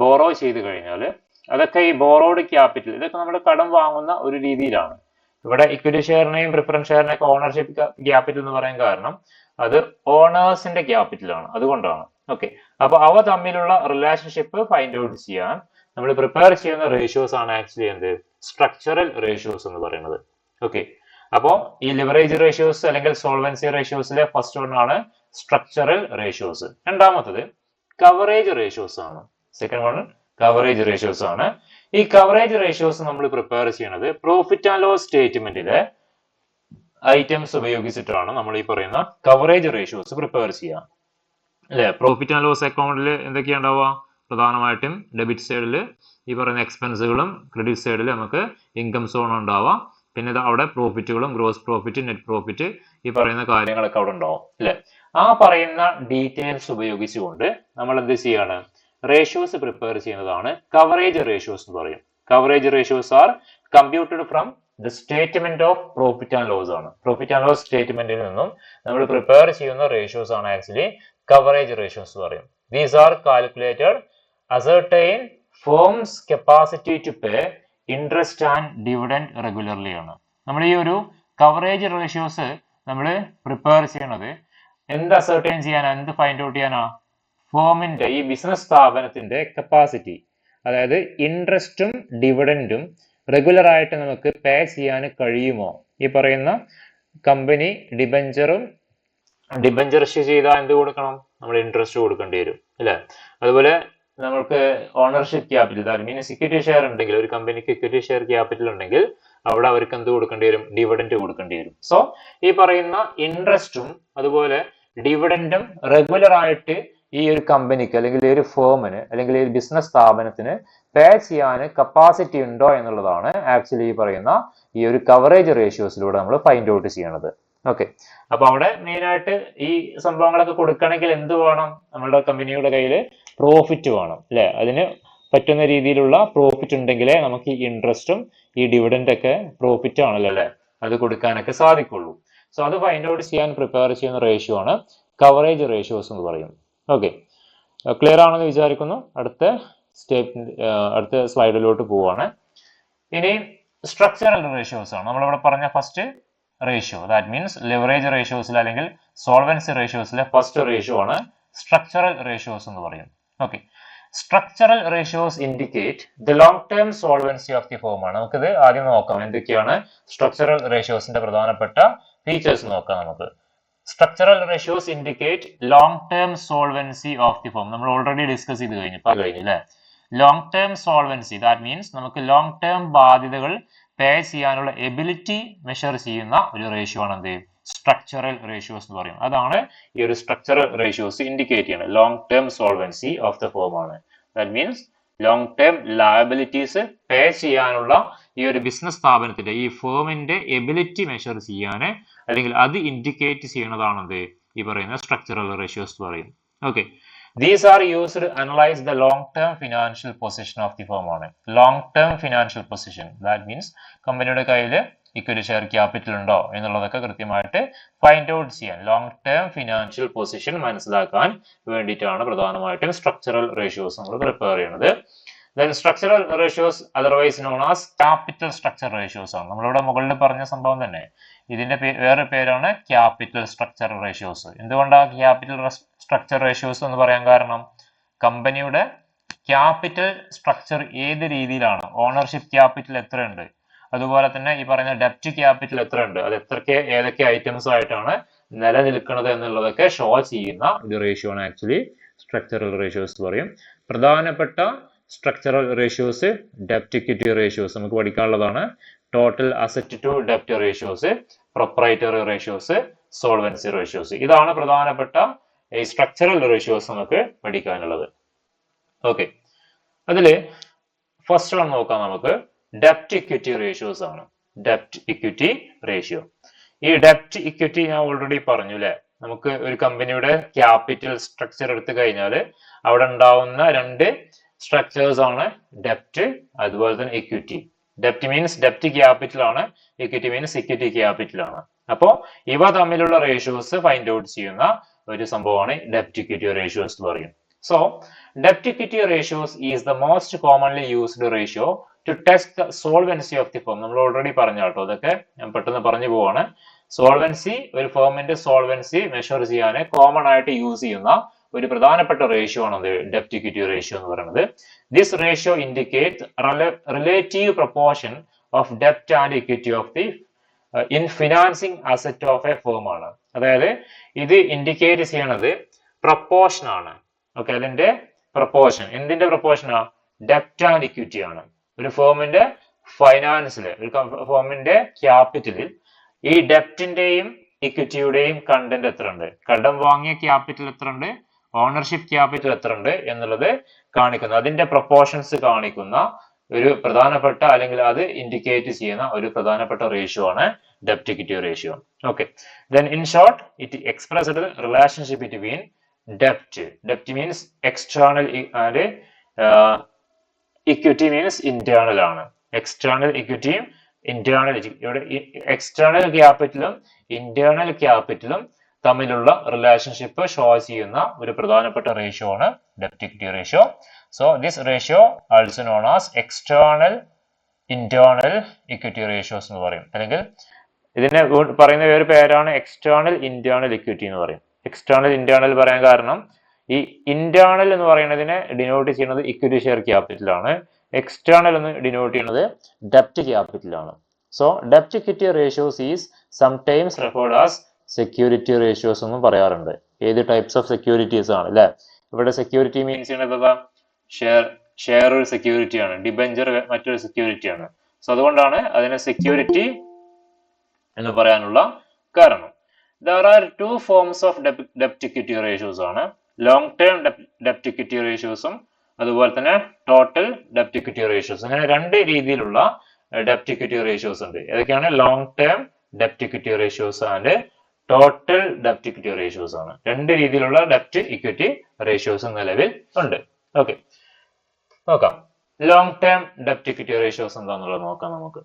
ബോറോ ചെയ്ത് കഴിഞ്ഞാൽ അതൊക്കെ ഈ ബോറോഡ് ക്യാപിറ്റൽ, ഇതൊക്കെ നമ്മൾ കടം വാങ്ങുന്ന ഒരു രീതിയിലാണ്. ഇവിടെ ഇക്വിറ്റി ഷെയറിനെയും പ്രിഫറൻസ് ഷെയറിനെയും ഒക്കെ ഓണർഷിപ്പ് ക്യാപിറ്റൽ എന്ന് പറയാൻ കാരണം അത് ഓണേഴ്സിന്റെ ക്യാപിറ്റലാണ്, അതുകൊണ്ടാണ്. ഓക്കെ, അപ്പൊ അവ തമ്മിലുള്ള റിലേഷൻഷിപ്പ് ഫൈൻഡ് ഔട്ട് ചെയ്യാൻ നമ്മൾ പ്രിപ്പയർ ചെയ്യുന്ന റേഷ്യോസ് ആണ് ആക്ച്വലി എന്ത്, സ്ട്രക്ചറൽ റേഷ്യോസ് എന്ന് പറയുന്നത്. ഓക്കെ, അപ്പോ ഈ ലിവറേജ് റേഷ്യോസ് അല്ലെങ്കിൽ സോൾവൻസി റേഷ്യോസിലെ ഫസ്റ്റ് വൺ ആണ് സ്ട്രക്ചറൽ റേഷ്യോസ്. രണ്ടാമത്തത് കവറേജ് റേഷ്യോസ് ആണ്. സെക്കൻഡ് വൺ കവറേജ് റേഷ്യോസ് ആണ്. ഈ കവറേജ് റേഷ്യോസ് നമ്മൾ പ്രിപ്പയർ ചെയ്യുന്നത് പ്രോഫിറ്റ് ആൻഡ് ലോസ് സ്റ്റേറ്റ്മെന്റിലെ ഐറ്റംസ് ഉപയോഗിച്ചിട്ടാണ് നമ്മൾ ഈ പറയുന്ന കവറേജ് റേഷ്യോസ് പ്രിപ്പയർ ചെയ്യുക. അല്ലെ, പ്രോഫിറ്റ് ആൻഡ് ലോസ് അക്കൗണ്ടിൽ എന്തൊക്കെയാ ഉണ്ടാവുക? പ്രധാനമായിട്ടും ഡെബിറ്റ് സൈഡിൽ ഈ പറയുന്ന എക്സ്പെൻസുകളും ക്രെഡിറ്റ് സൈഡിൽ നമുക്ക് ഇൻകംസ് ആണ് ഉണ്ടാവുക. പിന്നെ അവിടെ പ്രോഫിറ്റുകളും ഗ്രോസ് പ്രോഫിറ്റ്, നെറ്റ് പ്രോഫിറ്റ്, ഈ പറയുന്ന കാര്യങ്ങളൊക്കെ അവിടെ ഉണ്ടാവും. അല്ലെ, ആ പറയുന്ന ഡീറ്റെയിൽസ് ഉപയോഗിച്ചുകൊണ്ട് നമ്മൾ എന്ത് ചെയ്യാണ്? റേഷ്യോസ് പ്രിപ്പയർ ചെയ്യുന്നതാണ് കവറേജ് റേഷ്യോസ് എന്ന് പറയും. Coverage ratios are computed from the statement of profit and loss ആണ്. പ്രോഫിറ്റ് ആൻഡ് ലോസ് സ്റ്റേറ്റ്മെന്റിൽ നിന്നും നമ്മൾ പ്രിപ്പയർ ചെയ്യുന്ന റേഷ്യോസ് ആണ് ആക്ച്വലി കവറേജ് റേഷ്യോസ് എന്ന് പറയും. These are calculated ascertain firm's capacity to pay interest and dividend regularly ആണ്. നമ്മൾ ഈ ഒരു കവറേജ് റേഷ്യോസ് നമ്മൾ പ്രിപ്പയർ ചെയ്യണത് എന്ത് അസർട്ടൈൻ ചെയ്യാനാ, എന്ത് ഫൈൻഡ് ഔട്ട് ചെയ്യാനാ? ഫേമിന്റെ, ഈ ബിസിനസ് സ്ഥാപനത്തിന്റെ കപ്പാസിറ്റി, അതായത് ഇൻട്രസ്റ്റും ഡിവിഡൻഡും റെഗുലർ ആയിട്ട് നമുക്ക് പേ ചെയ്യാൻ കഴിയുമോ? ഈ പറയുന്ന കമ്പനി ഡിബെഞ്ചർ ഇഷ്യൂ ചെയ്താൽ എന്ത് കൊടുക്കണം? നമ്മൾ ഇൻട്രസ്റ്റ് കൊടുക്കേണ്ടി വരും അല്ലെ. അതുപോലെ നമുക്ക് ownership capital means equity share ഉണ്ടെങ്കിൽ, ഒരു കമ്പനിക്ക് ഇക്വിറ്റി ഷെയർ ക്യാപിറ്റൽ ഉണ്ടെങ്കിൽ അവിടെ അവർക്ക് എന്ത് കൊടുക്കേണ്ടി വരും? ഡിവിഡൻഡ് കൊടുക്കേണ്ടി വരും. സോ ഈ പറയുന്ന ഇൻട്രസ്റ്റും അതുപോലെ ഡിവിഡൻഡും റെഗുലർ ആയിട്ട് ഈ ഒരു കമ്പനിക്ക് അല്ലെങ്കിൽ ഈ ഒരു ഫേമിന് അല്ലെങ്കിൽ ഈ ബിസിനസ് സ്ഥാപനത്തിന് പേ ചെയ്യാൻ കപ്പാസിറ്റി ഉണ്ടോ എന്നുള്ളതാണ് ആക്ച്വലി ഈ പറയുന്ന ഈ ഒരു കവറേജ് റേഷ്യോസിലൂടെ നമ്മൾ ഫൈൻഡ് ഔട്ട് ചെയ്യണത്. ഓക്കെ, അപ്പൊ അവിടെ മെയിൻ ആയിട്ട് ഈ സംഭവങ്ങളൊക്കെ കൊടുക്കണമെങ്കിൽ എന്ത് വേണം? നമ്മളുടെ കമ്പനിയുടെ കയ്യിൽ പ്രോഫിറ്റ് വേണം അല്ലെ. അതിന് പറ്റുന്ന രീതിയിലുള്ള പ്രോഫിറ്റ് ഉണ്ടെങ്കിലേ നമുക്ക് ഈ ഇൻട്രസ്റ്റും ഈ ഡിവിഡൻഡ് ഒക്കെ പ്രോഫിറ്റ് ആണല്ലോ അല്ലെ, അത് കൊടുക്കാനൊക്കെ സാധിക്കുള്ളൂ. സോ അത് ഫൈൻഡ് ഔട്ട് ചെയ്യാൻ പ്രിപ്പയർ ചെയ്യുന്ന റേഷ്യോ ആണ് കവറേജ് റേഷ്യോസ് എന്ന് പറയും. ഓക്കെ, ക്ലിയർ ആണെന്ന് വിചാരിക്കുന്നു. അടുത്ത സ്ലൈഡിലോട്ട് പോവാണ്. ഇനി സ്ട്രക്ചറൽ റേഷ്യോസ് ആണ് നമ്മളിവിടെ പറഞ്ഞ first ratio. That means leverage റേഷ്യോസിൽ അല്ലെങ്കിൽ സോൾവൻസി റേഷ്യോസിലെ ഫസ്റ്റ് റേഷ്യോ ആണ് സ്ട്രക്ചറൽ റേഷ്യോസ് എന്ന് പറയും. Okay, structural ratios indicate the long term solvency of the firm ആണ്. നമുക്കിത് ആദ്യം നോക്കാം, എന്തൊക്കെയാണ് സ്ട്രക്ചറൽ റേഷ്യോസിന്റെ പ്രധാനപ്പെട്ട ഫീച്ചേഴ്സ് നോക്കാം നമുക്ക്. Structural ratios indicate long term solvency of the firm. നമ്മൾ ഓൾറെഡി ഡിസ്കസ് ചെയ്ത് കഴിഞ്ഞു അല്ലേ. Long term solvency that means നമുക്ക് ലോങ് ടേം ബാധ്യതകൾ പേ ചെയ്യാനുള്ള എബിലിറ്റി മെഷർ ചെയ്യുന്ന ഒരു റേഷ്യോ ആണ് എന്ത്, സ്ട്രക്ചറൽ റേഷ്യോസ് എന്ന് പറയും. അതാണ് ഈ ഒരു സ്ട്രക്ചറൽ റേഷ്യോസ് ഇൻഡിക്കേറ്റ് ചെയ്യുന്നത്. Long term solvency of the firm ആണ്. That means long term liabilities pay ചെയ്യാനുള്ള ഈ ഒരു ബിസിനസ് സ്ഥാപനത്തിന്റെ, ഈ ഫേമിന്റെ എബിലിറ്റി മെഷർ ചെയ്യാൻ അല്ലെങ്കിൽ അത് ഇൻഡിക്കേറ്റ് ചെയ്യുന്നതാണ് എന്ത്, ഈ പറയുന്ന സ്ട്രക്ചറൽ റേഷ്യോസ് എന്ന് പറയും. Okay, these are used to analyze the long term financial position of the firm ആണ്. long term financial position that means കമ്പനിയുടെ കയ്യിൽ ഇക്വിറ്റി ഷെയർ ക്യാപിറ്റൽ ഉണ്ടോ എന്നുള്ളതൊക്കെ കൃത്യമായിട്ട് ഫൈൻഡ് ഔട്ട് ചെയ്യാൻ, ലോങ് ടേം ഫിനാൻഷ്യൽ പൊസിഷൻ മനസ്സിലാക്കാൻ വേണ്ടിയിട്ടാണ് പ്രധാനമായിട്ടും സ്ട്രക്ചറൽ റേഷ്യോസ് നമ്മൾ പ്രിപ്പയർ ചെയ്യുന്നത്. Then structural ratios otherwise known as capital structure ratios ആണ്. നമ്മളിവിടെ മുകളിൽ പറഞ്ഞ സംഭവം തന്നെ, ഇതിന്റെ വേറെ പേരാണ് ക്യാപിറ്റൽ സ്ട്രക്ചർ റേഷ്യോസ്. എന്തുകൊണ്ടാണ് ക്യാപിറ്റൽ സ്ട്രക്ചർ റേഷ്യോസ് എന്ന് പറയാൻ കാരണം, കമ്പനിയുടെ ക്യാപിറ്റൽ സ്ട്രക്ചർ ഏത് രീതിയിലാണ്, ഓണർഷിപ്പ് ക്യാപിറ്റൽ എത്രയുണ്ട്, അതുപോലെ തന്നെ ഈ പറയുന്ന ഡെപ്റ്റ് ക്യാപിറ്റൽ എത്രയുണ്ട്, അത് ഏതൊക്കെ ഐറ്റംസ് ആയിട്ടാണ് നിലനിൽക്കുന്നത് എന്നുള്ളതൊക്കെ ഷോ ചെയ്യുന്ന ഒരു റേഷ്യോ ആണ് ആക്ച്വലി സ്ട്രക്ചറൽ റേഷ്യോസ് പറയും. പ്രധാനപ്പെട്ട സ്ട്രക്ചറൽ റേഷ്യോസ് ഡെപ്റ്റ് ഇക്വിറ്റി റേഷ്യോസ് നമുക്ക് പഠിക്കാനുള്ളതാണ്. ടോട്ടൽ അസറ്റ് ടു ഡെപ്റ്റ് ratios, proprietary ratios, solvency ratios, ഇതാണ് പ്രധാനപ്പെട്ട ഈ സ്ട്രക്ചറൽ റേഷ്യോസ് നമുക്ക് പഠിക്കാനുള്ളത്. ഓക്കെ, അതില് ഫസ്റ്റ് വൺ നോക്കാം നമുക്ക്, ഡെപ്റ്റ് ഇക്വിറ്റി റേഷ്യോസ് ആണ്. ഡെപ്റ്റ് ഇക്വിറ്റി റേഷ്യോ, ഈ ഡെപ്റ്റ് ഇക്വിറ്റി ഞാൻ ഓൾറെഡി പറഞ്ഞു അല്ലെ, നമുക്ക് ഒരു കമ്പനിയുടെ ക്യാപിറ്റൽ സ്ട്രക്ചർ എടുത്തു കഴിഞ്ഞാൽ അവിടെ ഉണ്ടാവുന്ന രണ്ട് സ്ട്രക്ചേഴ്സ് ആണ് ഡെപ്റ്റ് അതുപോലെ തന്നെ ഇക്വിറ്റി. ഡെപ്റ്റ് മീൻസ് ഡെപ്റ്റ് ക്യാപിറ്റൽ ആണ്, ഇക്വിറ്റി മീൻസ് ഇക്വിറ്റി ക്യാപിറ്റൽ ആണ്. അപ്പോ ഇവ തമ്മിലുള്ള റേഷ്യോസ് ഫൈൻഡ് ഔട്ട് ചെയ്യുന്ന ഒരു സംഭവമാണ് ഡെപ്റ്റ് ഇക്വിറ്റി റേഷ്യോസ് എന്ന് പറയും. സോ ഡെപ്റ്റ് equity ratios is the most commonly used ratio to test the solvency of the firm. നമ്മൾ ഓൾറെഡി പറഞ്ഞു കേട്ടോ, അതൊക്കെ ഞാൻ പെട്ടെന്ന് പറഞ്ഞു പോവാണ്. സോൾവൻസി, ഒരു ഫേമിന്റെ സോൾവൻസി മെഷർ ചെയ്യാൻ കോമൺ ആയിട്ട് യൂസ് ചെയ്യുന്ന ഒരു പ്രധാനപ്പെട്ട റേഷ്യോ ആണ് ഡെപ്റ്റ് ഇക്വിറ്റി റേഷ്യോ എന്ന് പറയുന്നത്. This ratio indicate relative proportion of ഡെപ്റ്റ് and equity of the in financing asset of a firm ആണ്. അതായത് ഇത് ഇൻഡിക്കേറ്റ് ചെയ്യണത് പ്രൊപ്പോർഷൻ ആണ്. ഓക്കെ, അതിന്റെ പ്രൊപ്പോർഷൻ, എന്തിന്റെ പ്രൊപ്പോർഷനാ, ഡെപ്റ്റ് ആൻഡ് ഇക്വിറ്റി ആണ്. ഒരു ഫേമിന്റെ ഫൈനാൻസില്, ഒരു ഫേമിന്റെ ക്യാപിറ്റലിൽ ഈ ഡെപ്റ്റിന്റെയും ഇക്വിറ്റിയുടെയും കണ്ടന്റ് എത്ര ഉണ്ട്, കടം വാങ്ങിയ ക്യാപിറ്റൽ എത്ര ഉണ്ട്, ഓണർഷിപ്പ് ക്യാപിറ്റൽ എത്ര ഉണ്ട് എന്നുള്ളത് കാണിക്കുന്ന, അതിന്റെ പ്രൊപ്പോർഷൻസ് കാണിക്കുന്ന ഒരു പ്രധാനപ്പെട്ട, അല്ലെങ്കിൽ അത് ഇൻഡിക്കേറ്റ് ചെയ്യുന്ന ഒരു പ്രധാനപ്പെട്ട റേഷ്യോ ആണ് ഡെപ്റ്റ് equity ratio. Okay, then in short it expressed the relationship between debt means external and equity means internal ആണ്. external equityയും internal, ഇവിടെ external ക്യാപിറ്റലും internal ക്യാപിറ്റലും തമ്മിലുള്ള റിലേഷൻഷിപ്പ് ഷോ ചെയ്യുന്ന ഒരു പ്രധാനപ്പെട്ട റേഷ്യോ ആണ് ഡെപ്റ്റ് equity ratio. So this ratio also known as external internal equity ratios എന്ന് പറയും, അല്ലെങ്കിൽ ഇതിനെ പറയുന്ന ഒരു പേരാണ് എക്സ്റ്റേണൽ ഇന്റേണൽ ഇക്വിറ്റി എന്ന് പറയും. എക്സ്റ്റേണൽ ഇന്റേണൽ പറയാൻ കാരണം, ഈ ഇന്റേണൽ എന്ന് പറയുന്നതിനെ ഡിനോട്ട് ചെയ്യുന്നത് ഇക്വിറ്റി ഷെയർ ക്യാപിറ്റൽ ആണ്, എക്സ്റ്റേണൽ എന്ന് ഡിനോട്ട് ചെയ്യുന്നത് ഡെപ്റ്റ് ക്യാപിറ്റൽ ആണ്. സോ ഡെപ്റ്റ് equity ratios is sometimes referred as security ratios എന്നും പറയാറുണ്ട്. ഏത് ടൈപ്സ് ഓഫ് സെക്യൂരിറ്റീസ് ആണ് അല്ലെ, ഇവിടെ സെക്യൂരിറ്റി മീൻസ് ചെയ്യുന്നത് ഷെയർ ഒരു സെക്യൂരിറ്റി ആണ്, ഡിബെഞ്ചർ മറ്റൊരു സെക്യൂരിറ്റി ആണ്. സോ അതുകൊണ്ടാണ് അതിനെ സെക്യൂരിറ്റി എന്ന് പറയാനുള്ള കാരണം. There are two forms of debt equity ratios ആണ്, ലോങ് ടേം ഡെപ്റ്റ് ഇക്വിറ്റി റേഷ്യോസും അതുപോലെ തന്നെ ടോട്ടൽ ഡെപ്റ്റ് ഇക്വിറ്റി റേഷ്യോസ്. അങ്ങനെ രണ്ട് രീതിയിലുള്ള ഡെപ്റ്റ് ഇക്വിറ്റി റേഷ്യോസ് ഉണ്ട്. ഏതൊക്കെയാണ്, ലോങ് ടേം ഡെപ്റ്റ് ഇക്വിറ്റി റേഷ്യോസ് ആൻഡ് ടോട്ടൽ ഡെപ്റ്റ് ഇക്വിറ്റി റേഷ്യോസ് ആണ്. രണ്ട് രീതിയിലുള്ള ഡെപ്റ്റ് ഇക്വിറ്റി റേഷ്യോസ് നിലവിൽ ഉണ്ട്. ഓക്കെ, നോക്കാം ലോങ് ടേം ഡെപ്റ്റ് ഇക്വിറ്റി റേഷ്യോസ് എന്താണെന്നുള്ളത് നോക്കാം നമുക്ക്.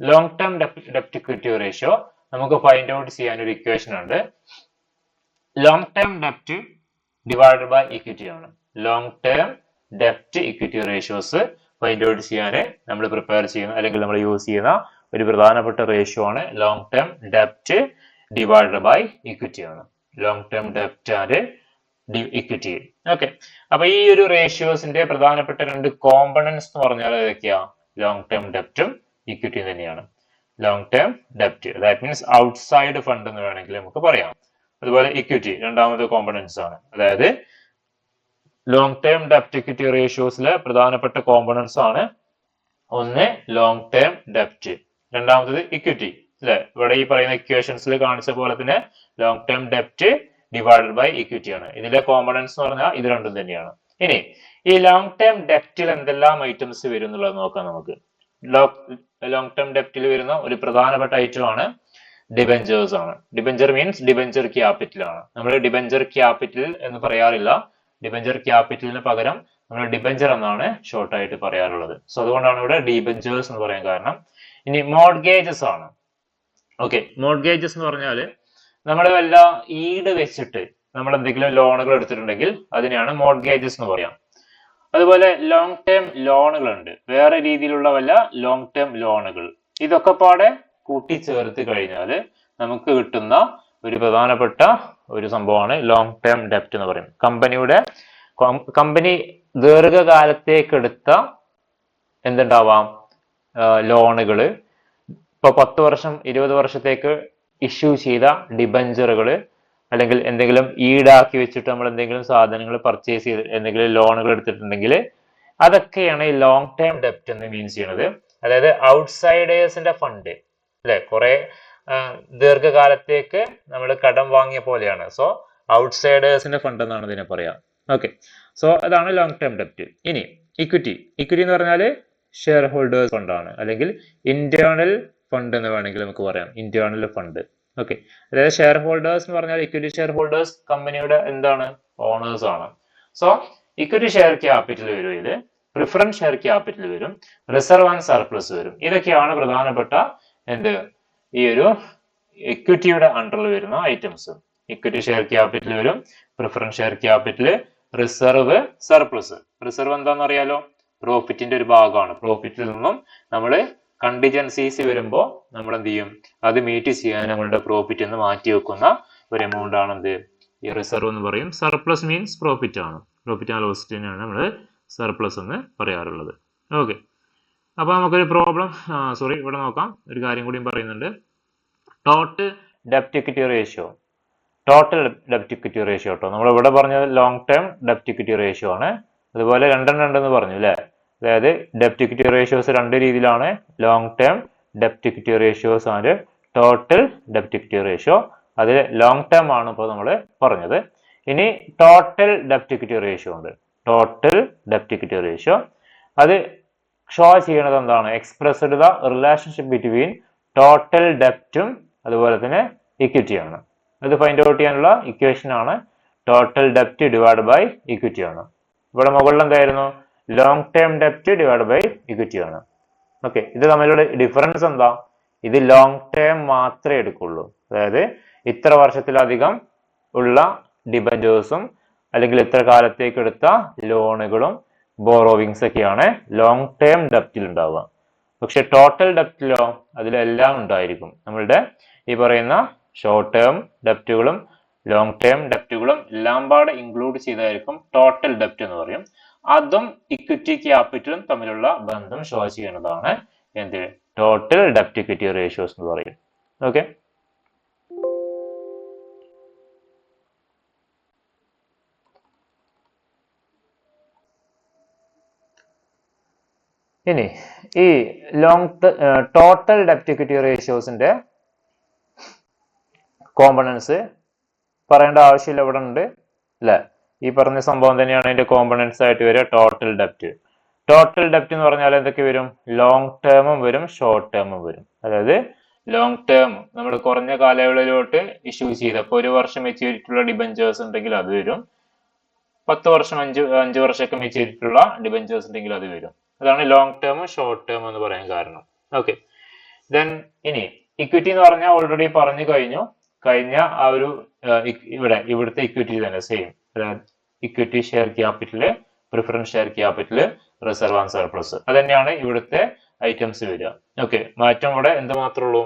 ലോങ് ടേം ഡെപ്റ്റ് ഇക്വിറ്റി റേഷ്യോ നമുക്ക് ഫൈൻഡ് ഔട്ട് ചെയ്യാൻ ഒരു ഇക്വേഷൻ ഉണ്ട്. ലോങ് ടേം ഡെപ്റ്റ് ഡിവൈഡഡ് ബൈ ഇക്വിറ്റി ആണ്. ലോങ് ടേം ഡെപ്റ്റ് ഇക്വിറ്റി റേഷ്യോസ് ഫൈൻഡ് ഔട്ട് ചെയ്യാൻ നമ്മൾ പ്രിപ്പയർ ചെയ്യുന്ന അല്ലെങ്കിൽ നമ്മൾ യൂസ് ചെയ്യുന്ന ഒരു പ്രധാനപ്പെട്ട റേഷ്യോ ആണ് ലോങ് ടേം ഡെപ്റ്റ് ഡിവൈഡഡ് ബൈ ഇക്വിറ്റി ആണ്. ലോങ് ടേം ഡെപ്റ്റ് ആൻഡ് ഇക്വിറ്റി. ഓക്കെ, അപ്പൊ ഈ ഒരു റേഷ്യോസിന്റെ പ്രധാനപ്പെട്ട രണ്ട് കോമ്പണൻസ് എന്ന് പറഞ്ഞാൽ ഏതൊക്കെയാ? ലോങ് ടേം ഡെപ്റ്റും ഇക്വിറ്റിയും തന്നെയാണ്. ലോങ് ടേം ഡെപ്റ്റ് ദാറ്റ് മീൻസ് ഔട്ട്സൈഡ് ഫണ്ട് എന്ന് വേണമെങ്കിൽ നമുക്ക് പറയാം. അതുപോലെ ഇക്വിറ്റി രണ്ടാമത്തെ കോമ്പണൻസ് ആണ്. അതായത് ലോങ് ടേം ഡെപ്റ്റ് ഇക്വിറ്റി റേഷ്യോസിലെ പ്രധാനപ്പെട്ട കോമ്പണൻസ് ആണ് ഒന്ന് ലോങ് ടേം ഡെപ്റ്റ്, രണ്ടാമത്തത് ഇക്വിറ്റി. അല്ലെ, ഇവിടെ ഈ പറയുന്ന ഇക്വേഷൻസിൽ കാണിച്ച പോലെ തന്നെ ലോങ് ടേം ഡെപ്റ്റ് ഡിവൈഡഡ് ബൈ ഇക്വിറ്റി ആണ്. ഇതിലെ കോമ്പണൻസ് എന്ന് പറഞ്ഞാൽ ഇത് രണ്ടും തന്നെയാണ്. ഇനി ഈ ലോങ് ടേം ഡെപ്റ്റിൽ എന്തെല്ലാം ഐറ്റംസ് വരും എന്നുള്ളത് നോക്കാം നമുക്ക്. ലോങ് ടേം ഡെപ്റ്റിൽ വരുന്ന ഒരു പ്രധാനപ്പെട്ട ഐറ്റം ആണ് ഡിബെഞ്ചേഴ്സ് ആണ്. ഡിബെഞ്ചർ മീൻസ് ഡിബെഞ്ചർ ക്യാപിറ്റൽ ആണ്. നമ്മൾ ഡിബെഞ്ചർ ക്യാപിറ്റൽ എന്ന് പറയാറില്ല. ഡിബെഞ്ചർ ക്യാപിറ്റലിന് പകരം നമ്മൾ ഡിബെഞ്ചർ എന്നാണ് ഷോർട്ട് ആയിട്ട് പറയാറുള്ളത്. സോ അതുകൊണ്ടാണ് ഇവിടെ ഡിബെഞ്ചേഴ്സ് എന്ന് പറയാൻ കാരണം. ഇനി മോർഗേജസ് ആണ്. ഓക്കെ, മോർഗേജസ് എന്ന് പറഞ്ഞാൽ നമ്മൾ വല്ല ഈട് വെച്ചിട്ട് നമ്മൾ എന്തെങ്കിലും ലോണുകൾ എടുത്തിട്ടുണ്ടെങ്കിൽ അതിനെയാണ് മോർഗേജസ് എന്ന് പറയാം. അതുപോലെ ലോങ് ടേം ലോണുകൾ ഉണ്ട്, വേറെ രീതിയിലുള്ള വല്ല ലോങ് ടേം ലോണുകൾ. ഇതൊക്കെ പാടെ കൂട്ടിച്ചേർത്ത് കഴിഞ്ഞാൽ നമുക്ക് കിട്ടുന്ന ഒരു പ്രധാനപ്പെട്ട ഒരു സംഭവമാണ് ലോങ് ടേം ഡെപ്റ്റ് എന്ന് പറയുന്നത്. കമ്പനി ദീർഘകാലത്തേക്ക് എടുത്ത എന്തുണ്ടാവാം ലോണുകൾ, ഇപ്പൊ 10 വർഷം 20 വർഷത്തേക്ക് ഇഷ്യൂ ചെയ്ത ഡിബഞ്ചറുകൾ, അല്ലെങ്കിൽ എന്തെങ്കിലും ഈടാക്കി വെച്ചിട്ട് നമ്മൾ എന്തെങ്കിലും സാധനങ്ങൾ പർച്ചേസ് ചെയ്ത് എന്തെങ്കിലും ലോണുകൾ എടുത്തിട്ടുണ്ടെങ്കിൽ അതൊക്കെയാണ് ഈ ലോങ് ടേം ഡെപ്റ്റ് എന്ന് മീൻസ് ചെയ്യുന്നത്. അതായത് ഔട്ട്സൈഡേഴ്സിന്റെ ഫണ്ട് അല്ലെ, കുറെ ദീർഘകാലത്തേക്ക് നമ്മൾ കടം വാങ്ങിയ പോലെയാണ്. സോ ഔട്ട്സൈഡേഴ്സിന്റെ ഫണ്ട് എന്നാണ് ഇതിനെ പറയാം. ഓക്കെ, സോ അതാണ് ലോങ് ടേം ഡെപ്റ്റ്. ഇനി ഇക്വിറ്റി. ഇക്വിറ്റി എന്ന് പറഞ്ഞാൽ ഷെയർ ഹോൾഡേഴ്സ് ഫണ്ടാണ്, അല്ലെങ്കിൽ ഇന്റേണൽ ഫണ്ട് എന്ന് വേണമെങ്കിൽ നമുക്ക് പറയാം. Internal fund. ഓക്കെ, അതായത് ഷെയർ ഹോൾഡേഴ്സ് എന്ന് പറഞ്ഞാൽ ഇക്വിറ്റി ഷെയർ ഹോൾഡേഴ്സ് കമ്പനിയുടെ എന്താണ് ഓണേഴ്സ് ആണ്. സോ ഇക്വിറ്റി ഷെയർ ക്യാപിറ്റൽ വരും, ഇത് പ്രിഫറൻസ് ഷെയർ ക്യാപിറ്റൽ വരും, റിസർവ് ആൻഡ് സർപ്ലസ് വരും. ഇതൊക്കെയാണ് പ്രധാനപ്പെട്ട ഈ ഒരു ഇക്വിറ്റിയുടെ അണ്ടറിൽ വരുന്ന ഐറ്റംസ്. ഇക്വിറ്റി ഷെയർ ക്യാപിറ്റൽ വരും, preference share capital, reserve, surplus. Reserve എന്താണെന്ന് അറിയാലോ, പ്രോഫിറ്റിന്റെ ഒരു ഭാഗമാണ്. പ്രോഫിറ്റിൽ നിന്നും നമ്മൾ കണ്ടിജൻസീസ് വരുമ്പോൾ നമ്മൾ എന്ത് ചെയ്യും, അത് മീറ്റ് ചെയ്യാൻ നമ്മളുടെ പ്രോഫിറ്റ് എന്ന് മാറ്റി വെക്കുന്ന ഒരു എമൗണ്ട് ആണ് എന്ത്, ഈ റിസർവ് എന്ന് പറയും. സർപ്ലസ് മീൻസ് പ്രോഫിറ്റ് ആണ്. പ്രോഫിറ്റ് ആൻഡ് ലോസിനാണ് നമ്മൾ സർപ്ലസ് എന്ന് പറയാറുള്ളത്. ഓക്കെ, അപ്പൊ നമുക്കൊരു ഇവിടെ നോക്കാം. ഒരു കാര്യം കൂടിയും പറയുന്നുണ്ട്. ടോട്ടൽ ഡെപ്റ്റ് ഇക്വിറ്റി റേഷ്യോ. ടോട്ടൽ ഡെപ്റ്റ് ഇക്വിറ്റി റേഷ്യോ കേട്ടോ, നമ്മൾ ഇവിടെ പറഞ്ഞത് ലോങ് ടേം ഡെപ്റ്റ് ഇക്വിറ്റി റേഷ്യോ ആണ്. അതുപോലെ രണ്ടെന്ന് പറഞ്ഞു അല്ലെ. അതായത് ഡെപ്റ്റ് ഇക്വിറ്റി റേഷ്യോസ് രണ്ട് രീതിയിലാണ്, ലോങ് ടേം ഡെപ്റ്റ് ഇക്വിറ്റി റേഷ്യോസ് ആൻഡ് ടോട്ടൽ ഡെപ്റ്റ് ഇക്വിറ്റി റേഷ്യോ. അതിൽ ലോങ് ടേം ആണ് ഇപ്പോൾ നമ്മൾ പറഞ്ഞത്. ഇനി ടോട്ടൽ ഡെപ്റ്റ് ഇക്വിറ്റി റേഷ്യോ ഉണ്ട്. ടോട്ടൽ ഡെപ്റ്റ് ഇക്വിറ്റി റേഷ്യോ അത് ഷോ ചെയ്യണത് എന്താണ്, expressed the relationship between total ഡെപ്റ്റും അതുപോലെ തന്നെ ഇക്വിറ്റിയാണ്. അത് ഫൈൻഡ് ഔട്ട് ചെയ്യാനുള്ള ഇക്വേഷൻ ആണ് ടോട്ടൽ ഡെപ്റ്റ് ഡിവൈഡ് ബൈ ഇക്വിറ്റി ആണ്. ഇവിടെ മുകളിൽ എന്തായിരുന്നു, ലോങ് ടേം ഡെപ്റ്റ് ഡിവൈഡ് ബൈ ഇക്വിറ്റി ആണ്. ഓക്കെ, ഇത് തമ്മിലുള്ള ഡിഫറൻസ് എന്താ, ഇത് ലോങ് ടേം മാത്രമേ എടുക്കുള്ളൂ. അതായത് ഇത്ര വർഷത്തിലധികം ഉള്ള ഡിബഞ്ചേഴ്സും അല്ലെങ്കിൽ ഇത്ര കാലത്തേക്ക് എടുത്ത ലോണുകളും ബോറോവിങ്സ് ഒക്കെയാണ് ലോങ് ടേം ഡെപ്റ്റിൽ ഉണ്ടാവുക. പക്ഷെ ടോട്ടൽ ഡെപ്റ്റിലോ അതിലെല്ലാം ഉണ്ടായിരിക്കും. നമ്മളുടെ ഈ പറയുന്ന ഷോർട്ട് ടേം ഡെപ്റ്റുകളും ലോങ് ടേം ഡെപ്റ്റുകളും എല്ലാം പാടെ ഇൻക്ലൂഡ് ചെയ്തായിരിക്കും ടോട്ടൽ ഡെപ്റ്റ് എന്ന് പറയും. അതും ഇക്വിറ്റി ക്യാപിറ്റലും തമ്മിലുള്ള ബന്ധം ഷോ ചെയ്യുന്നതാണ് എന്ത്, ടോട്ടൽ ഡെപ്റ്റ് ഇക്വിറ്റി റേഷ്യോസ് എന്ന് പറയും. ഓക്കെ, ഇനി ഈ ടോട്ടൽ ഡെപ്റ്റ് ഇക്വിറ്റി റേഷ്യോസിന്റെ കോമ്പണൻസ് പറയേണ്ട ആവശ്യമില്ല, ഇവിടെ ഉണ്ട് അല്ലെ. ഈ പറഞ്ഞ സംഭവം തന്നെയാണ് അതിന്റെ കോമ്പണൻസ് ആയിട്ട് വരിക. ടോട്ടൽ ഡെപ്റ്റ്. ടോട്ടൽ ഡെപ്റ്റ് എന്ന് പറഞ്ഞാൽ എന്തൊക്കെ വരും, ലോങ് ടേമും വരും, ഷോർട്ട് ടേമും വരും. അതായത് ലോങ് ടേം നമ്മൾ കുറഞ്ഞ കാലയളവിലോട്ട് ഇഷ്യൂ ചെയ്തപ്പോൾ 1 വർഷം മെച്യൂരിറ്റിയുള്ള ഡിബഞ്ചേഴ്സ് ഉണ്ടെങ്കിൽ അത് വരും. 10 വർഷം 5 വർഷമൊക്കെ മെച്യൂരിറ്റിയുള്ള ഡിബഞ്ചേഴ്സ് ഉണ്ടെങ്കിൽ അത് വരും. അതാണ് ലോങ് ടേമും ഷോർട്ട് ടേം എന്ന് പറയാൻ കാരണം. ഓക്കെ, ദെൻ ഇനി ഇക്വിറ്റി എന്ന് പറഞ്ഞാൽ ഓൾറെഡി പറഞ്ഞു കഴിഞ്ഞ ആ ഒരു ഇവിടുത്തെ ഇക്വിറ്റി തന്നെ same, equity share capital, preference share capital, reserve and surplus, അത് തന്നെയാണ് ഇവിടുത്തെ ഐറ്റംസ് വരിക. ഓക്കെ, മാറ്റം ഇവിടെ എന്ത് മാത്രമേ ഉള്ളൂ,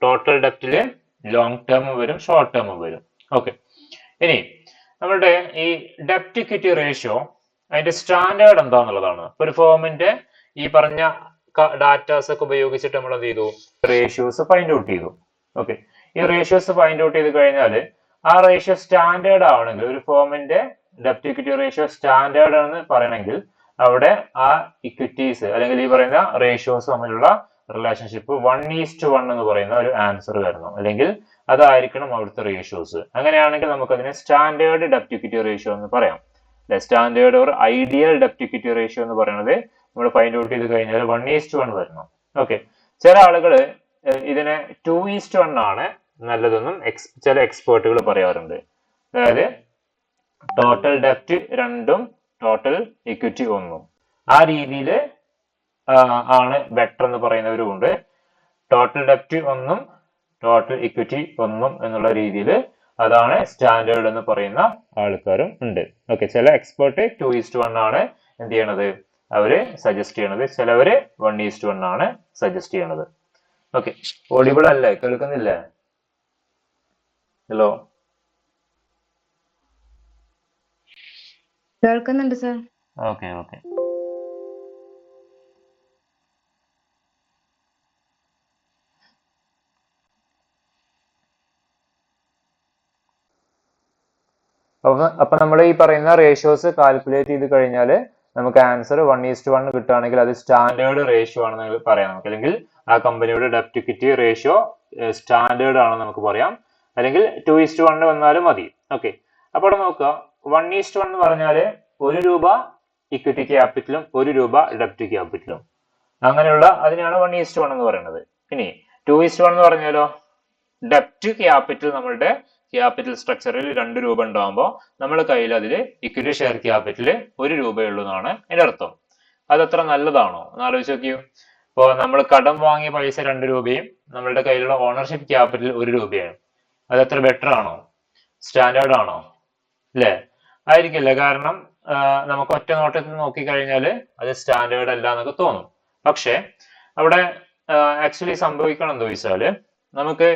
ടോട്ടൽ ഡെപ്റ്റില് ലോങ് ടേം വരും, ഷോർട്ട് ടേം വരും. ഓക്കെ, ഇനി നമ്മളുടെ ഈ ഡെപ്റ്റ് ഇക്വിറ്റി റേഷ്യോ അതിന്റെ സ്റ്റാൻഡേർഡ് എന്താന്നുള്ളതാണ്. ഒരു ഫോമിന്റെ ഈ പറഞ്ഞ ഡാറ്റാസ് ഒക്കെ ഉപയോഗിച്ചിട്ട് നമ്മൾ എന്ത് ചെയ്തു, റേഷ്യോസ് ഫൈൻഡ് ഔട്ട് ചെയ്തു. ഓക്കെ, ഈ റേഷ്യോസ് ഫൈൻഡ് ഔട്ട് ചെയ്ത് കഴിഞ്ഞാൽ ആ റേഷ്യോ സ്റ്റാൻഡേർഡ് ആവണമെങ്കിൽ, ഒരു ഫോമിന്റെ ഡെപ്റ്റ് ഇക്വിറ്റി റേഷ്യോ സ്റ്റാൻഡേർഡ് ആണെന്ന് പറയണമെങ്കിൽ അവിടെ ആ ഇക്വിറ്റീസ് അല്ലെങ്കിൽ ഈ പറയുന്ന റേഷ്യോസ് തമ്മിലുള്ള റിലേഷൻഷിപ്പ് 1:1 എന്ന് പറയുന്ന ഒരു ആൻസർ വരണം, അല്ലെങ്കിൽ അതായിരിക്കണം അവിടുത്തെ റേഷ്യോസ്. അങ്ങനെയാണെങ്കിൽ നമുക്ക് അതിനെ സ്റ്റാൻഡേർഡ് ഡെപ്റ്റ് ഇക്വിറ്റി റേഷ്യോ എന്ന് പറയാം. സ്റ്റാൻഡേർഡ് ഓർ ഐഡിയൽ ഡെപ്റ്റ് ഇക്വിറ്റി റേഷ്യോ എന്ന് പറയുന്നത് നമ്മൾ ഫൈൻഡ് ഔട്ട് ചെയ്ത് കഴിഞ്ഞാൽ 1:1 വരണം. ഓക്കെ, ചില ആളുകൾ ഇതിനെ 2:1 ആണ് നല്ലതെന്നും ചില എക്സ്പേർട്ടുകൾ പറയാറുണ്ട്. അതായത് ടോട്ടൽ ഡെപ്റ്റ് 2ഉം ടോട്ടൽ ഇക്വിറ്റി 1ഉം, ആ രീതിയിൽ ആണ് ബെറ്റർ എന്ന് പറയുന്നവരും ഉണ്ട്. ടോട്ടൽ ഡെപ്റ്റ് 1ഉം ടോട്ടൽ ഇക്വിറ്റി 1ഉം എന്നുള്ള രീതിയിൽ അതാണ് സ്റ്റാൻഡേർഡ് എന്ന് പറയുന്ന ആൾക്കാരും ഉണ്ട്. ഓക്കെ, ചില എക്സ്പേർട്ട് 2:1 ആണ് എന്ത് ചെയ്യണത്, അവര് സജസ്റ്റ് ചെയ്യണത്. ചിലവര് 1:1 ആണ് സജസ്റ്റ് ചെയ്യണത്. ഓക്കെ, ഓഡിബിൾ അല്ലേ, കേൾക്കുന്നില്ലേ? ഹലോ, കേൾക്കുന്നുണ്ട് സർ. Okay okay. അപ്പൊ നമ്മൾ ഈ പറയുന്ന റേഷ്യോസ് കാൽക്കുലേറ്റ് ചെയ്ത് കഴിഞ്ഞാൽ നമുക്ക് ആൻസർ 1:1 കിട്ടുകയാണെങ്കിൽ അത് സ്റ്റാൻഡേർഡ് റേഷ്യോ ആണെന്ന് പറയാം നമുക്ക്. അല്ലെങ്കിൽ ആ കമ്പനിയുടെ ഡെപ്റ്റ് ഇക്വിറ്റി റേഷ്യോ സ്റ്റാൻഡേർഡ് ആണെന്ന് നമുക്ക് പറയാം. അല്ലെങ്കിൽ 2:1 വന്നാലും മതി. ഓക്കെ, അപ്പോൾ ഇവിടെ നോക്കുക, 1:1 എന്ന് പറഞ്ഞാൽ 1 രൂപ ഇക്വിറ്റി ക്യാപിറ്റലും 1 രൂപ ഡെപ്റ്റ് ക്യാപിറ്റലും, അങ്ങനെയുള്ള അതിനാണ് 1:1 എന്ന് പറയുന്നത്. ഇനി 2:1 എന്ന് പറഞ്ഞാലോ, ഡെപ്റ്റ് ക്യാപിറ്റൽ നമ്മളുടെ ക്യാപിറ്റൽ സ്ട്രക്ചറിൽ 2 രൂപ ഉണ്ടാകുമ്പോൾ നമ്മുടെ കയ്യിൽ അതിൽ ഇക്വിറ്റി ഷെയർ ക്യാപിറ്റൽ 1 രൂപയുള്ളൂ എന്നാണ് അതിന്റെ അർത്ഥം. അതത്ര നല്ലതാണോ എന്ന് ആലോചിച്ച് നോക്കിയോ. ഇപ്പോൾ നമ്മൾ കടം വാങ്ങിയ പൈസ 2 രൂപയും നമ്മളുടെ കയ്യിലുള്ള ഓണർഷിപ്പ് ക്യാപിറ്റൽ 1 രൂപയാണ്. അതത്ര ബെറ്റർ ആണോ, സ്റ്റാൻഡേർഡ് ആണോ? അല്ലേ? ആയിരിക്കില്ല. കാരണം നമുക്ക് ഒറ്റ നോട്ടത്തിൽ നോക്കിക്കഴിഞ്ഞാൽ അത് സ്റ്റാൻഡേർഡ് അല്ല എന്നൊക്കെ തോന്നും. പക്ഷെ അവിടെ ആക്ച്വലി സംഭവിക്കണം എന്താ ചോദിച്ചാല്, നമുക്ക്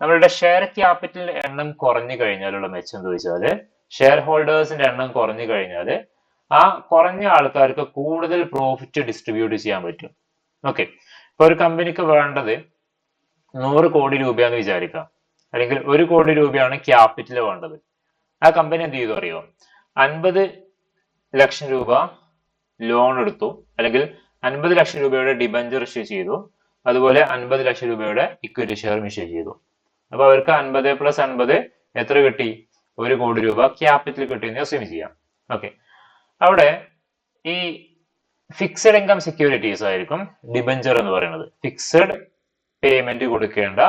നമ്മളുടെ ഷെയർ ക്യാപിറ്റൽ എണ്ണം കുറഞ്ഞു കഴിഞ്ഞാലുള്ള മെച്ചം എന്താ ചോദിച്ചാല്, ഷെയർ ഹോൾഡേഴ്സിന്റെ എണ്ണം കുറഞ്ഞു കഴിഞ്ഞാല് ആ കുറഞ്ഞ ആൾക്കാർക്ക് കൂടുതൽ പ്രോഫിറ്റ് ഡിസ്ട്രിബ്യൂട്ട് ചെയ്യാൻ പറ്റും. ഓക്കെ, ഇപ്പൊ ഒരു കമ്പനിക്ക് വേണ്ടത് 100 കോടി രൂപയാന്ന് വിചാരിക്കാം, അല്ലെങ്കിൽ 1 കോടി രൂപയാണ് ക്യാപിറ്റൽ വേണ്ടത്. ആ കമ്പനി എന്ത് ചെയ്തു അറിയോ, 50 ലക്ഷം രൂപ ലോൺ എടുത്തു, അല്ലെങ്കിൽ 50 ലക്ഷം രൂപയുടെ ഡിബഞ്ചർ ഇഷ്യൂ ചെയ്തു, അതുപോലെ 50 ലക്ഷം രൂപയുടെ ഇക്വിറ്റി ഷെയർ ഇഷ്യൂ ചെയ്തു. അപ്പൊ അവർക്ക് 50 + 50 എത്ര കിട്ടി, 1 കോടി രൂപ ക്യാപിറ്റൽ കിട്ടിയെന്ന് അസ്യൂം ചെയ്യാം. ഓക്കെ, അവിടെ ഈ ഫിക്സഡ് ഇൻകം സെക്യൂരിറ്റീസ് ആയിരിക്കും ഡിബഞ്ചർ എന്ന് പറയുന്നത്. ഫിക്സഡ് പേയ്മെന്റ് കൊടുക്കേണ്ട